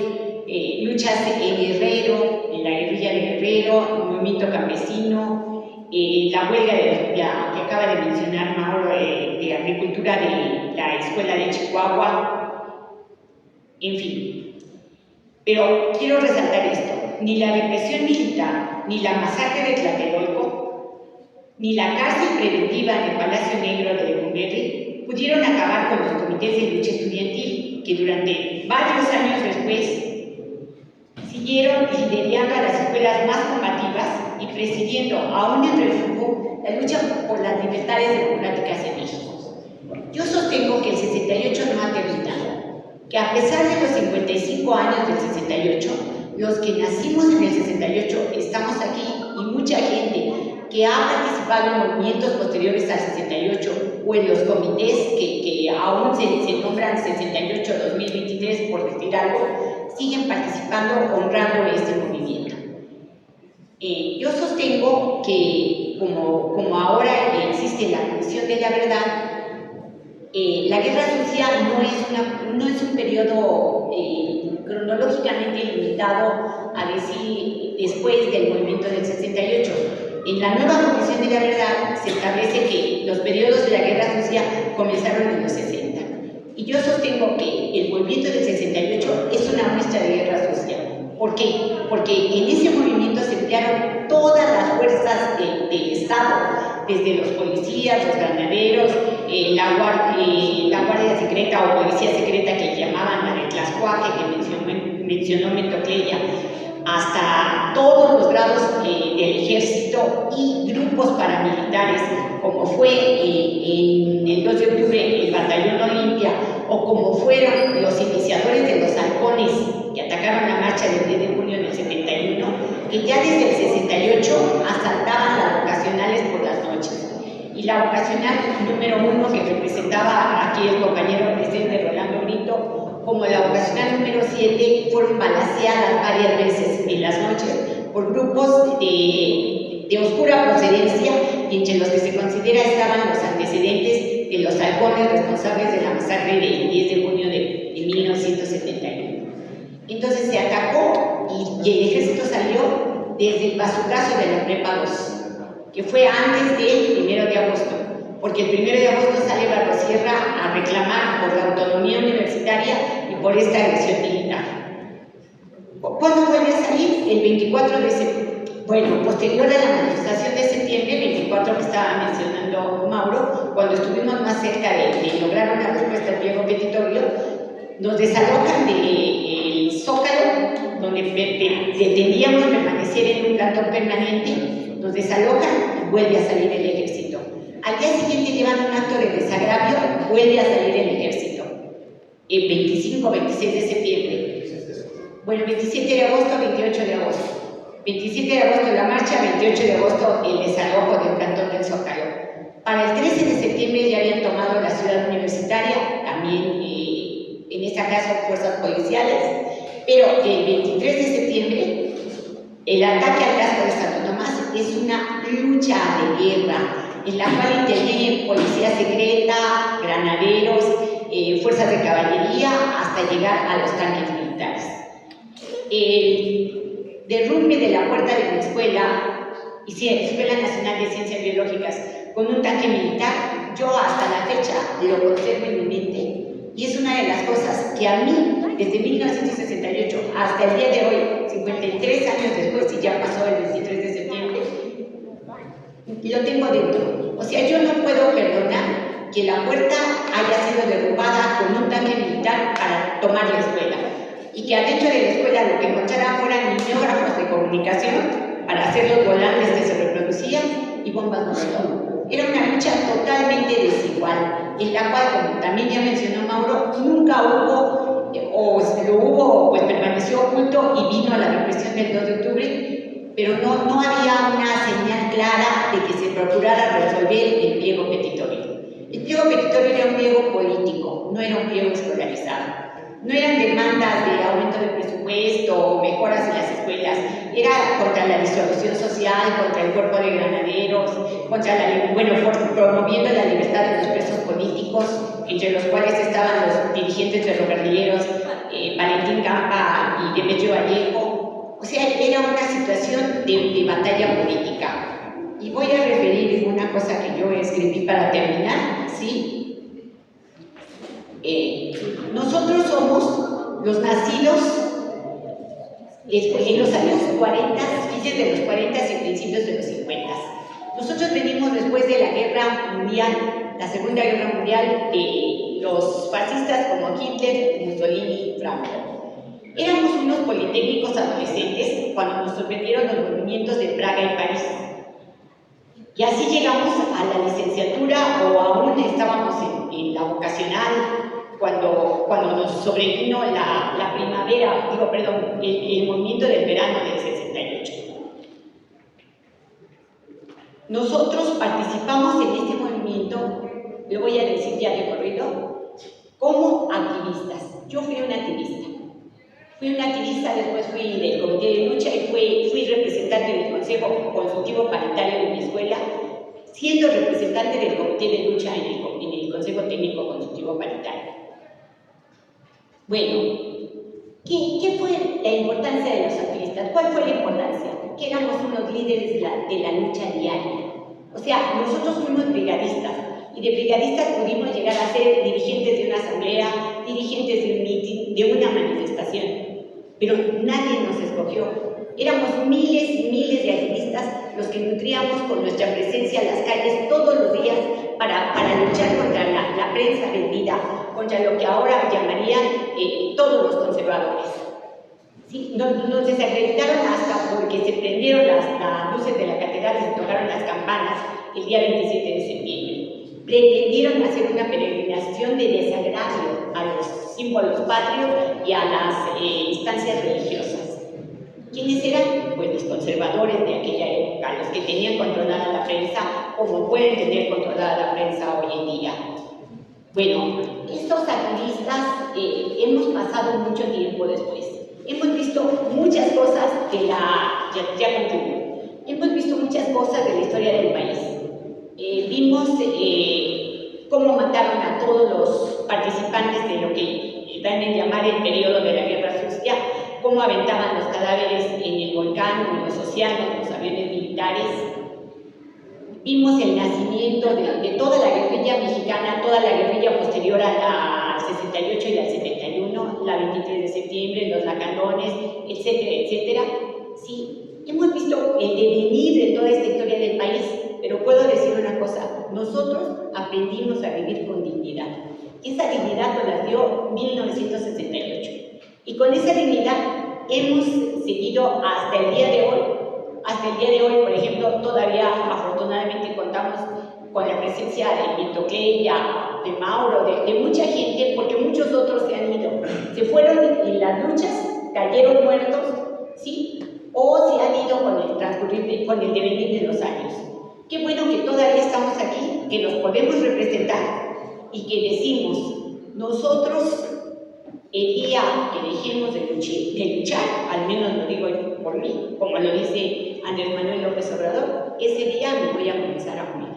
luchas en Guerrero, en la guerrilla de Guerrero, el movimiento campesino, la huelga que acaba de mencionar Mauro de agricultura de la escuela de Chihuahua, en fin. Pero quiero resaltar esto, ni la represión militar, ni la masacre de Tlatelolco, ni la cárcel preventiva en el Palacio Negro de Lecumberri pudieron acabar con los comités de lucha estudiantil que durante varios años después siguieron liderando a las escuelas más combativas y presidiendo, aún en refugio, la lucha por las libertades democráticas en México. Yo sostengo que el 68 no ha terminado, que a pesar de los 55 años del 68, los que nacimos en el 68 estamos aquí y mucha gente que ha participado en movimientos posteriores al 68 o en los comités que aún se nombran 68-2023 por decir algo, siguen participando, honrando este movimiento. Yo sostengo que como ahora existe la Comisión de la Verdad, la guerra sucia no es un periodo cronológicamente limitado a decir después del movimiento del 68. En la nueva Comisión de la Verdad se establece que los periodos de la guerra sucia comenzaron en los 60. Y yo sostengo que el movimiento del 68 es una muestra de guerra sucia. ¿Por qué? Porque en ese movimiento se emplearon todas las fuerzas del Estado, desde los policías, los granaderos, la Guardia Secreta o Policía Secreta que llamaban la de Tlaxcuaque, que mencionó Mentocleya, hasta todos los grados del ejército y grupos paramilitares, como fue en el 2 de octubre el Batallón Olimpia, o como fueron los iniciadores de los halcones que atacaron la marcha del 10 de junio del 71, que ya desde el 68 asaltaban las vocacionales por las noches. Y la vocacional número 1 que representaba aquí el compañero presidente Rolando Brito, como la vocacional número 7, fueron balaceadas varias veces en las noches por grupos de oscura procedencia, y entre los que se considera estaban los antecedentes de los halcones responsables de la masacre del 10 de junio de 1971. Entonces se atacó y el ejército salió desde el bazucazo de la Prepa 2, que fue antes del 1 de agosto, porque el 1 de agosto sale Barrosierra a reclamar por la autonomía universitaria y por esta agresión militar. ¿Cuándo vuelve a salir? El 24 de septiembre. Bueno, posterior a la manifestación de septiembre, el 24 que estaba mencionando Mauro, cuando estuvimos más cerca de lograr una respuesta al pliego petitorio, nos desalojan del Zócalo, donde pretendíamos permanecer en un plantón permanente, nos desalojan y vuelve a salir el ejército. Al día siguiente llevan un acto de desagravio, vuelve a salir el ejército. El 25, 26 de septiembre. Bueno, 27 de agosto, 28 de agosto. 27 de agosto la marcha, 28 de agosto el desalojo del plantón del Zócalo. Para el 13 de septiembre ya habían tomado la ciudad universitaria, también en este caso fuerzas policiales, pero el 23 de septiembre el ataque al casco de Santo Tomás es una lucha de guerra en la cual intervienen policía secreta, granaderos, fuerzas de caballería, hasta llegar a los tanques militares. El derrumbe de la puerta de la escuela, Escuela Nacional de Ciencias Biológicas, con un tanque militar, yo hasta la fecha lo conservo en mi mente, y es una de las cosas que a mí, desde 1968 hasta el día de hoy, 53 años después, y ya pasó el 23 de septiembre, lo tengo dentro. O sea, yo no puedo perdonar que la puerta haya sido derrubada con un tanque militar para tomar la escuela, y que adentro de la escuela lo que encontraran fueran mimeógrafos de comunicación para hacer los volantes que se reproducían y bombas molotov. Era una lucha totalmente desigual, en la cual, como también ya mencionó Mauro, nunca hubo o lo hubo, pues permaneció oculto y vino a la represión del 2 de octubre, pero no había una señal clara de que se procurara resolver el pliego petitorio. El pliego petitorio era un pliego político, no era un pliego escolarizado. No eran demandas de aumento de presupuesto o mejoras en las escuelas, era contra la disolución social, contra el cuerpo de granaderos, promoviendo la libertad de los presos políticos, entre los cuales estaban los dirigentes de los guerrilleros, Valentín Campa y Demetrio Vallejo. O sea, era una situación de batalla política. Y voy a referir una cosa que yo escribí para terminar, ¿sí? Nosotros somos los nacidos en los años 40, fines de los 40 y principios de los 50. Nosotros venimos después de la Guerra Mundial, la Segunda Guerra Mundial, los fascistas como Hitler, Mussolini y Franco. Éramos unos politécnicos adolescentes cuando nos sorprendieron los movimientos de Praga y París. Y así llegamos a la licenciatura o aún estábamos en la vocacional cuando nos sobrevino la primavera, el movimiento del verano del 68. Nosotros participamos en este movimiento, lo voy a decir ya de corrido, como activistas. Yo fui una activista. Después fui del comité de lucha y fui representante del Consejo Consultivo Paritario de mi escuela, siendo representante del comité de lucha en el Consejo Técnico Consultivo Paritario. Bueno, ¿qué fue la importancia de los activistas? ¿Cuál fue la importancia? Que éramos unos líderes de la lucha diaria. O sea, nosotros fuimos brigadistas, y de brigadistas pudimos llegar a ser dirigentes de una asamblea, dirigentes de un mitin, de una manifestación. Pero nadie nos escogió. Éramos miles y miles de activistas los que nutríamos con nuestra presencia en las calles todos los días para luchar contra la prensa vendida, contra lo que ahora llamarían todos los conservadores. ¿Sí? Nos desacreditaron hasta porque se prendieron las luces de la catedral y se tocaron las campanas el día 27 de septiembre. Pretendieron hacer una peregrinación de desagravio a los símbolos patrios y a las instancias religiosas. ¿Quiénes eran? Pues los conservadores de aquella época, los que tenían controlada la prensa, como pueden tener controlada la prensa hoy en día. Bueno, estos activistas hemos pasado mucho tiempo después. Hemos visto muchas cosas ya concluyo. Hemos visto muchas cosas de la historia del país. Vimos cómo mataron a todos los participantes de lo que dan en llamar el periodo de la Guerra Sucia, cómo aventaban los cadáveres en el volcán, en los océanos, los aviones militares. Vimos el nacimiento de toda la guerrilla mexicana, toda la guerrilla posterior al 68 y al 71, la 23 de septiembre, los lacandones, etcétera, etcétera. Sí, hemos visto el devenir de toda esta historia del país, pero puedo decir una cosa, nosotros aprendimos a vivir con dignidad. Esa dignidad nos la dio 1968. Y con esa dignidad hemos seguido hasta el día de hoy. Hasta el día de hoy, por ejemplo, todavía afortunadamente contamos con la presencia de Víctor Cleya, de Mauro, de mucha gente, porque muchos otros se han ido. Se fueron en las luchas, cayeron muertos, ¿sí? O se han ido con el devenir de los años. Qué bueno que todavía estamos aquí, que nos podemos representar y que decimos, nosotros el día que dejemos de luchar, al menos lo digo por mí, como lo dice Andrés Manuel López Obrador, ese día me voy a comenzar a morir.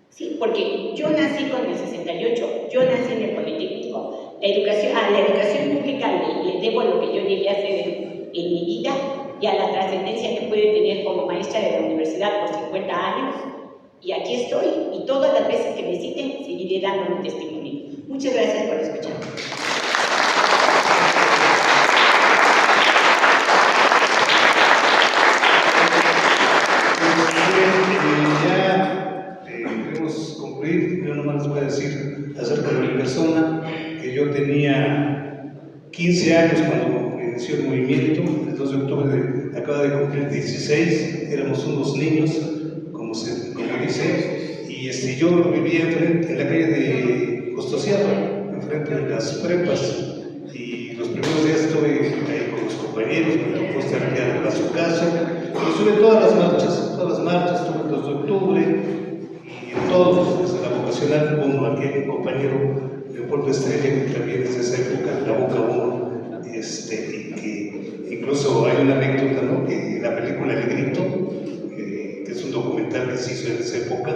Sí, porque yo nací con el 68, yo nací en el Politécnico. A la educación pública le debo lo que yo llegué a hacer en mi vida y a la trascendencia que pude tener como maestra de la universidad por 50 años. Y aquí estoy, y todas las veces que me citen, seguiré dando mi testimonio. Muchas gracias por escuchar. Queremos concluir. Yo nomás les voy a decir acerca de mi persona, que yo tenía 15 años cuando inició el movimiento. El 2 de octubre acaba de cumplir 16, éramos unos niños, como dice, y yo vivía en la calle de Costo Sierra, enfrente de las prepas. y los primeros días estuve ahí con los compañeros, me tocó estar aquí a su casa, y estuve en todas las marchas, estuve el 2 de octubre, y en todos, desde la vocacional, como aquel compañero Leopoldo Estrella, que también desde esa época, la Boca 1, y que incluso hay una anécdota, ¿no? Que en la película El Grito, que es un documental que se hizo en esa época,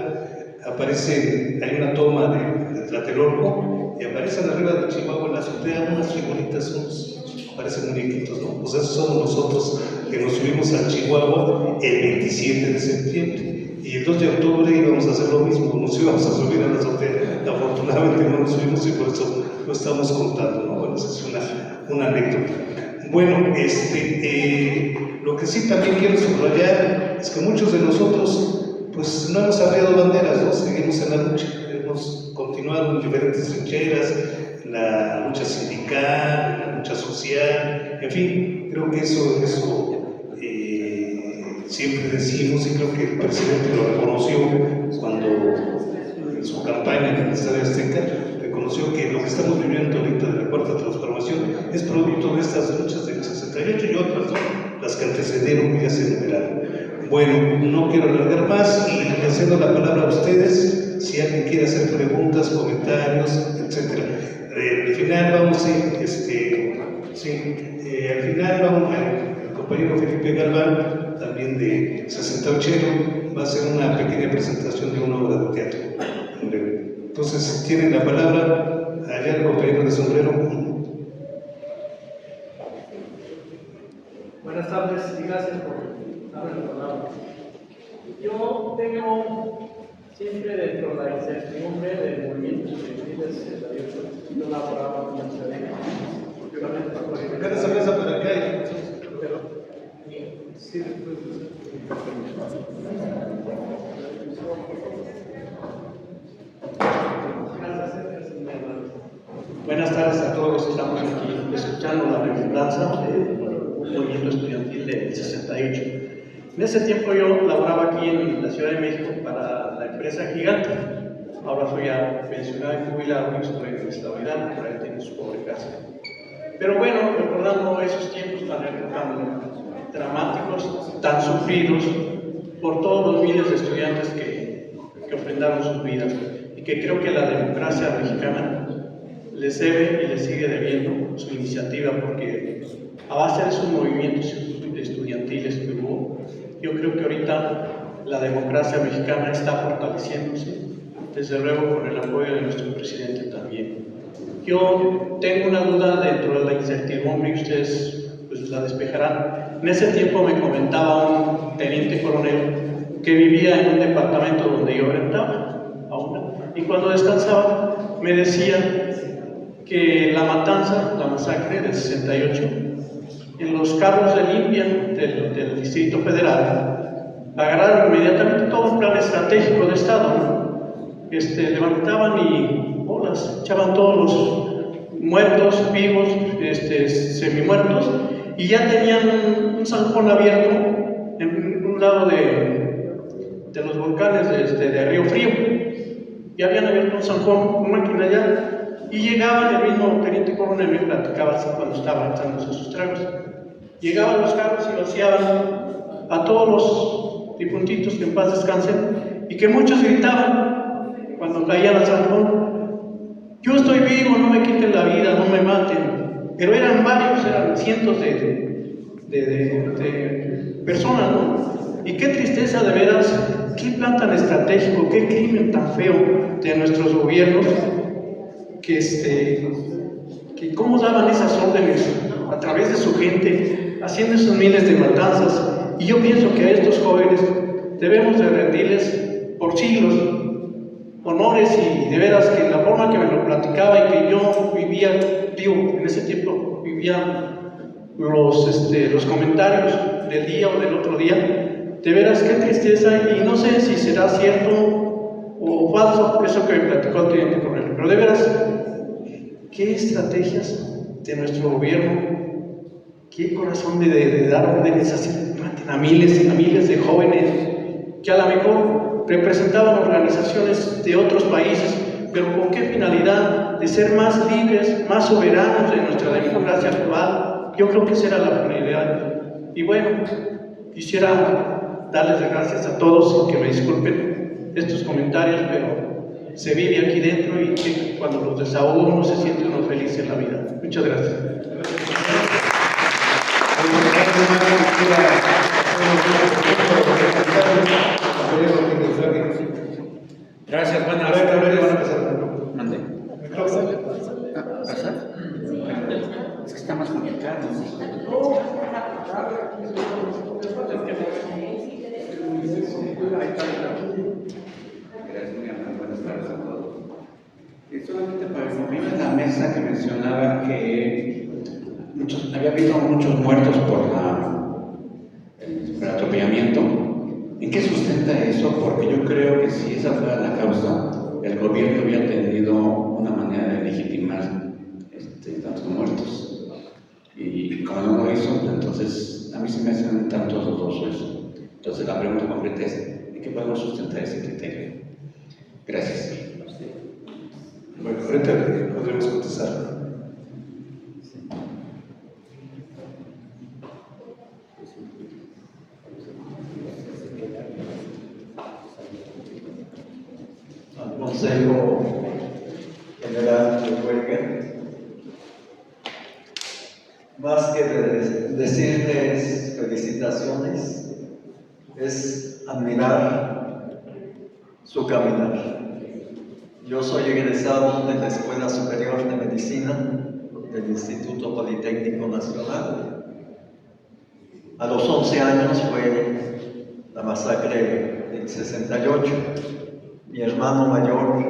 hay una toma de Tlatelolco y aparecen arriba de Chihuahua en la azotea unas figuritas, parecen muñequitos, ¿no? Pues esos somos nosotros que nos subimos a Chihuahua el 27 de septiembre. Y el 2 de octubre íbamos a hacer lo mismo, nos íbamos a subir a la azotea. Afortunadamente no nos subimos y por eso lo estamos contando, ¿no? Bueno, esa es una anécdota. Bueno, lo que sí también quiero subrayar es que muchos de nosotros pues no hemos arriado banderas, ¿no? Seguimos en la lucha, hemos continuado en diferentes trincheras, en la lucha sindical, en la lucha social, en fin, creo que eso siempre decimos, y creo que el presidente lo reconoció cuando en su campaña en el Estadio Azteca, reconoció que lo que estamos viviendo ahorita de la Cuarta Transformación es producto de estas luchas del 68 y otras, ¿no? Las que antecedieron, que ya se enumeraron. Bueno, no quiero alargar más y le cedo la palabra a ustedes, si alguien quiere hacer preguntas, comentarios, etc. Al final vamos a ir, al final vamos el compañero Felipe Galván, también de 68, va a hacer una pequeña presentación de una obra de teatro. Entonces, tienen la palabra allá el compañero de sombrero. Buenas tardes y gracias por darme la palabra. Yo tengo siempre dentro de la incertidumbre del movimiento estudiantil 68, yo laboraba como estudiante, Cada cerveza para acá. pero sí, después. Buenas tardes a todos los que estamos aquí escuchando la remembranza del movimiento estudiantil del 68. En ese tiempo yo laboraba aquí en la Ciudad de México para la empresa Gigante. Ahora soy ya pensionado y jubilado y estoy en extraordinario, por ahí tengo su pobre casa. Pero bueno, recordando esos tiempos tan dramáticos, tan sufridos por todos los miles de estudiantes que ofrendaron sus vidas, y que creo que la democracia mexicana les debe y les sigue debiendo su iniciativa, porque a base de sus movimientos estudiantiles que hubo, yo creo que ahorita la democracia mexicana está fortaleciéndose, desde luego con el apoyo de nuestro presidente también. Yo tengo una duda dentro de la incertidumbre y ustedes pues la despejarán. En ese tiempo me comentaba un teniente coronel que vivía en un departamento donde yo rentaba, y cuando descansaba me decía que la matanza, la masacre del 68, en los carros de limpia del Distrito Federal, agarraron inmediatamente todo un plan estratégico de Estado, ¿no? Levantaban y bolas, echaban todos los muertos, vivos, semimuertos, y ya tenían un zanjón abierto en un lado de los volcanes de Río Frío. Ya habían abierto un zanjón, una máquina ya, y llegaban, el mismo teniente coronel me platicaba así cuando estaba echándose sus tragos. Llegaban los carros y vaciaban a todos los difuntitos, que en paz descansen, y que muchos gritaban cuando caían al zanjón: yo estoy vivo, no me quiten la vida, no me maten. Pero eran varios, eran cientos de personas, ¿no? Y qué tristeza, de veras, qué plan tan estratégico, qué crimen tan feo de nuestros gobiernos, que cómo daban esas órdenes a través de su gente, haciendo esos miles de matanzas. Y yo pienso que a estos jóvenes debemos de rendirles por siglos honores, y de veras que la forma que me lo platicaba y que yo vivía, en ese tiempo vivía los comentarios del día o del otro día, de veras qué tristeza, y no sé si será cierto o falso eso que me platicó el teniente coronel, pero de veras, qué estrategias de nuestro gobierno, qué corazón de dar órdenes así, maten a miles y a miles de jóvenes que a lo mejor representaban organizaciones de otros países, ¿Pero con qué finalidad? De ser más libres, más soberanos de nuestra democracia actual. Yo creo que esa era la finalidad. Y bueno, quisiera darles las gracias a todos, que me disculpen estos comentarios, pero se vive aquí dentro y que cuando los desahogo uno se siente uno feliz en la vida. Muchas gracias. Gracias, buenas Ahora tardes. van a pasar. Mande. ¿Pasar? Es que estamos conectados. Gracias, muy amable. Buenas tardes a todos. Y solamente para informarme de la mesa que mencionaba que había habido muchos muertos por el atropellamiento. ¿En qué sustenta eso? Porque yo creo que si esa fuera la causa, el gobierno hubiera tenido una manera de legitimar tantos muertos. Y como no lo hizo, entonces a mí se me hace un tanto dudoso eso. Entonces la pregunta concreta es, ¿en qué podemos sustentar ese criterio? Gracias. Bueno, ahorita podremos contestar. Al Consejo General de Huelga, más que decirles felicitaciones, es admirar su caminar. Yo soy egresado de la Escuela Superior de Medicina del Instituto Politécnico Nacional. A los 11 años fue la masacre del 68. Mi hermano mayor,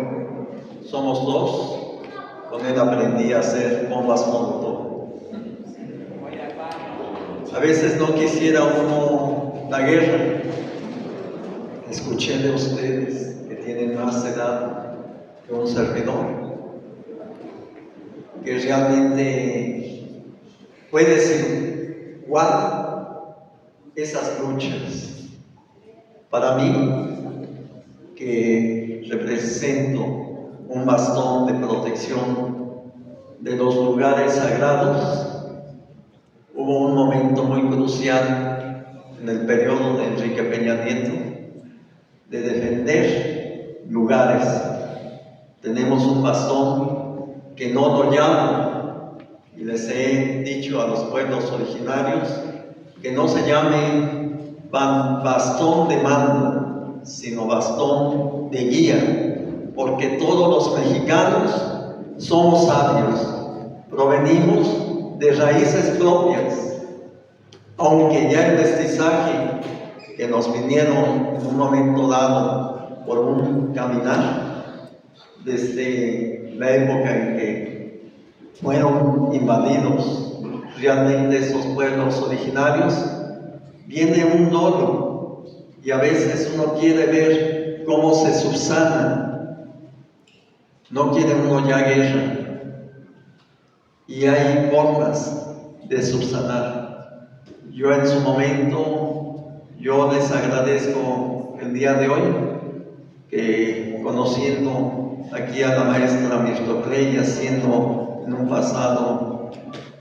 somos dos, con él aprendí a hacer bombas molotov. A veces no quisiera uno la guerra. Escuché de ustedes que tienen más edad que un servidor, que realmente puede igual esas luchas. Para mí, que represento un bastón de protección de los lugares sagrados, hubo un momento muy crucial en el periodo de Enrique Peña Nieto de defender lugares. Tenemos un bastón que no lo llaman, y les he dicho a los pueblos originarios que no se llame bastón de mando, sino bastón de guía, porque todos los mexicanos somos sabios, provenimos de raíces propias, aunque ya el mestizaje que nos vinieron en un momento dado por un caminar, desde la época en que fueron invadidos realmente esos pueblos originarios, viene un dolo y a veces uno quiere ver cómo se subsana, no quiere uno ya guerra, y hay formas de subsanar. Yo en su momento, yo les agradezco el día de hoy que conociendo aquí a la maestra Mirtocley, siendo en un pasado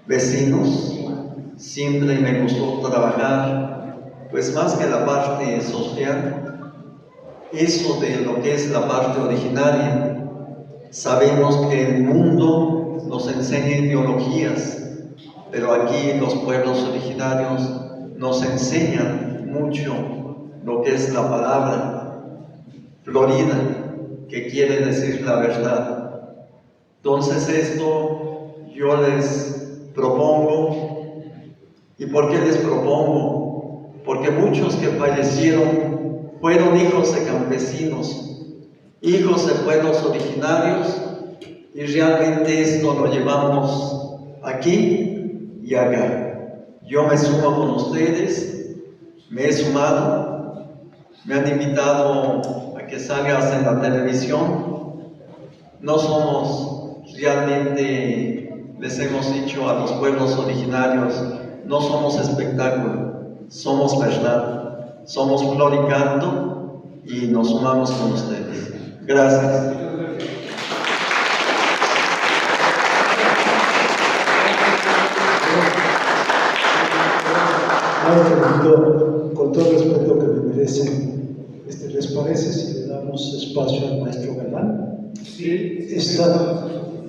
vecinos, siempre me gustó trabajar, pues más que la parte social, eso de lo que es la parte originaria. Sabemos que el mundo nos enseña ideologías, pero aquí los pueblos originarios nos enseñan mucho lo que es la palabra florida, que quiere decir la verdad. Entonces esto yo les propongo. ¿Y por qué les propongo? Porque muchos que fallecieron fueron hijos de campesinos, hijos de pueblos originarios, y realmente esto lo llevamos aquí y acá. Yo me sumo con ustedes, me he sumado, me han invitado a que salgas en la televisión. No somos realmente, les hemos dicho a los pueblos originarios, no somos espectáculo, somos verdad, somos flor y canto, y nos sumamos con ustedes. Gracias. maestro Guido, con todo el respeto que me merecen, ¿les parece si le damos espacio al maestro Galán? Sí.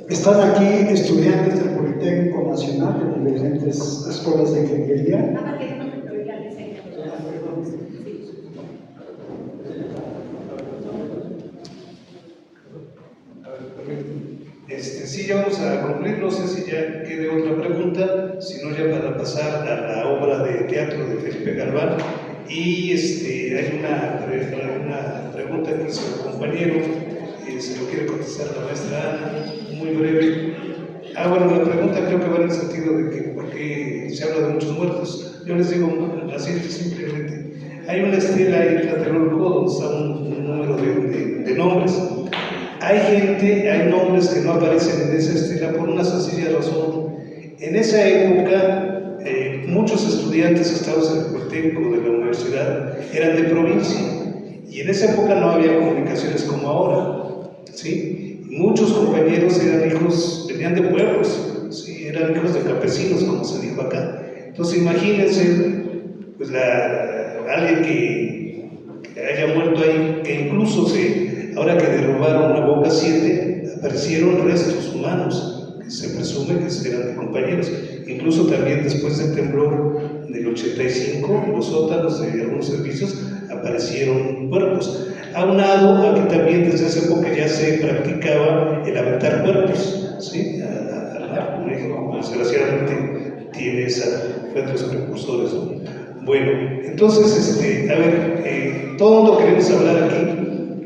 Están aquí estudiantes del Politécnico Nacional de diferentes escuelas de ingeniería. Sí, ya vamos a concluir, no sé si ya quede otra pregunta, si no ya para pasar a la obra de teatro de Felipe Galván. Y hay una pregunta que hizo el compañero, se lo quiere contestar la maestra Ana, muy breve. Bueno, la pregunta creo que va en el sentido de que por qué se habla de muchos muertos. Yo les digo así simplemente, hay una estela ahí en Tlatelolco donde está un número de nombres. Hay nombres que no aparecen en esa estela por una sencilla razón. En esa época, muchos estudiantes estados en el Politécnico de la universidad eran de provincia, y en esa época no había comunicaciones como ahora, ¿sí? Muchos compañeros venían de pueblos, ¿sí? Eran hijos de campesinos, como se dijo acá. Entonces imagínense, pues alguien que haya muerto ahí, que incluso ahora que derrubaron la Boca 7, aparecieron restos humanos, que se presume que eran de compañeros. Incluso también después del temblor del 85, en los sótanos de algunos servicios aparecieron cuerpos. Aunado a que también desde esa época ya se practicaba el aventar cuerpos, ¿sí? Al mar. México, desgraciadamente, fue de los precursores, ¿no? Bueno, entonces, todo el mundo queremos hablar aquí.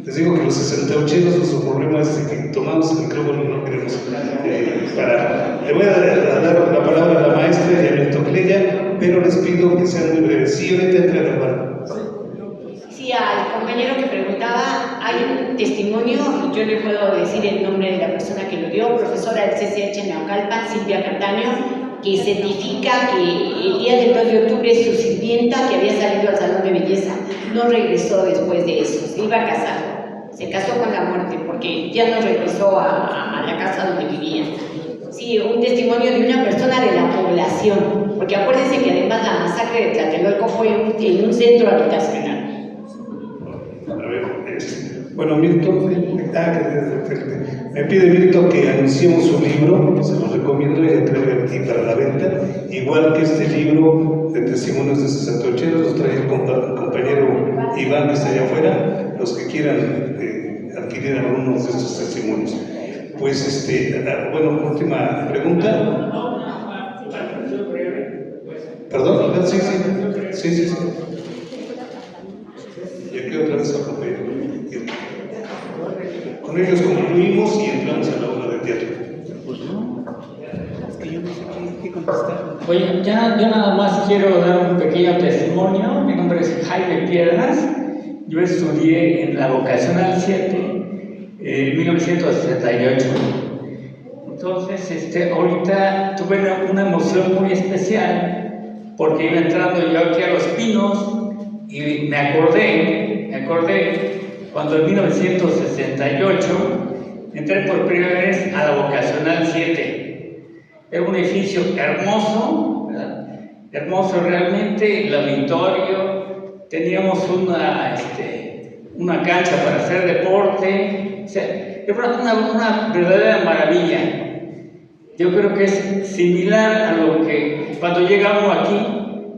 Les digo que los 68eros, nuestro problema es que tomamos el micrófono y no queremos parar. Le voy a dar la palabra a la maestra y a Milton Cleya, pero les pido que sean muy breves. Sí, ahorita entra la mano. Sí, al compañero que preguntaba, hay un testimonio, yo le puedo decir el nombre de la persona que lo dio, profesora del CCH Naucalpan, Silvia Castaño, que certifica que el día del 2 de octubre su sirvienta, que había salido al salón de belleza, no regresó después de eso, se iba a casar. Se casó con la muerte porque ya no regresó a la casa donde vivía. Sí, un testimonio de una persona de la población, porque acuérdense que además la masacre de Tlatelolco fue en un centro habitacional. A ver, bueno, Milton, me pide Milton que anunciemos su libro, se los recomiendo y entrega aquí para la venta, igual que este libro de testimonios de 68, los trae el compañero Iván que está allá afuera, los que quieran adquirir algunos de estos testimonios. Pues, bueno, última pregunta. ¿Perdón? Sí. Y aquí otra vez al compañero. Con ellos concluimos y entramos a la obra de teatro. Pues no, es que yo no sé qué contestar. Oye, yo nada más quiero dar un pequeño testimonio. Mi nombre es Jaime Piedras. Yo estudié en la vocacional 7 en 1968. Entonces, ahorita tuve una emoción muy especial porque iba entrando yo aquí a Los Pinos y me acordé cuando en 1968 entré por primera vez a la vocacional 7. Era un edificio hermoso, ¿verdad? Hermoso realmente, el auditorio, teníamos una cancha para hacer deporte, o sea, era una verdadera maravilla. Yo creo que es similar a lo que cuando llegamos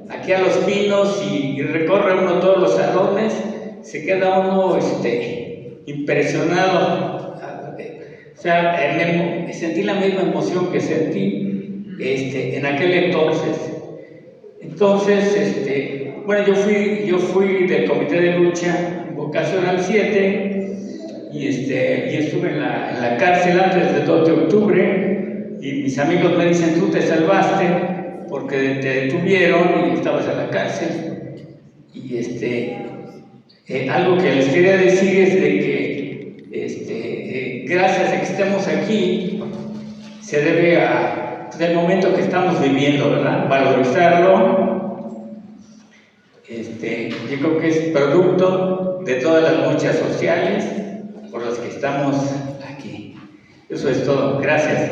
aquí a Los Pinos y recorre uno todos los salones, se queda uno impresionado. O sea, sentí la misma emoción que sentí en aquel entonces. Bueno, yo fui del comité de lucha vocacional 7 y estuve en la cárcel antes del 2 de octubre y mis amigos me dicen, tú te salvaste porque te detuvieron y estabas en la cárcel. Y algo que les quería decir es de que gracias a que estemos aquí se debe al momento que estamos viviendo, ¿verdad? Valorizarlo. Yo creo que es producto de todas las luchas sociales por las que estamos aquí. Eso es todo. Gracias.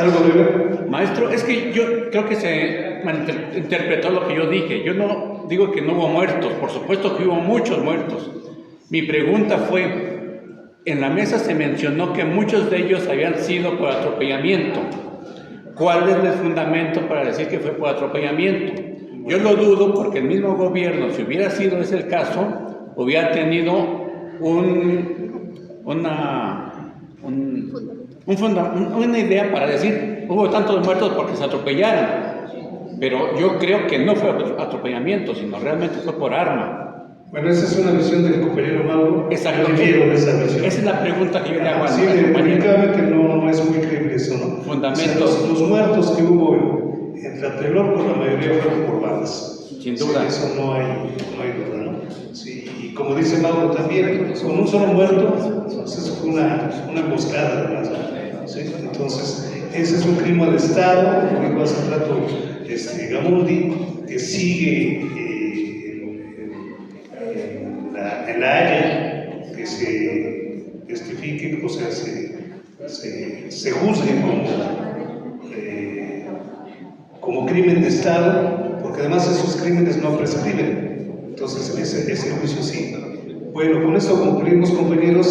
¿Algo breve? Maestro, es que yo creo que se malinterpretó lo que yo dije. Yo no digo que no hubo muertos, por supuesto que hubo muchos muertos. Mi pregunta fue, en la mesa se mencionó que muchos de ellos habían sido por atropellamiento. ¿Cuál es el fundamento para decir que fue por atropellamiento? Yo lo dudo porque el mismo gobierno, si hubiera sido ese el caso, hubiera tenido una idea para decir, hubo tantos muertos porque se atropellaron. Pero yo creo que no fue atropellamiento, sino realmente fue por arma. Bueno, esa es una visión del compañero Mauro. Exactamente. Yo difiero de esa visión. Esa es la pregunta que yo le hago a Sí, la compañera. definitivamente no es muy creíble eso, ¿no? Fundamentos. O sea, los muertos que hubo en Tlatelolco, la mayoría fueron por balas. Sin duda. Sí, eso no hay duda, ¿no? Sí, y como dice Mauro también, con un solo muerto, entonces fue una emboscada además, ¿no? ¿Sí? Entonces, ese es un crimen de Estado, como dijo hace rato Gamundi, que sigue en la Haya, que se testifique, o sea, se juzgue como crimen de Estado, porque además esos crímenes no prescriben. Entonces, ese juicio sí. Bueno, con esto concluimos, compañeros.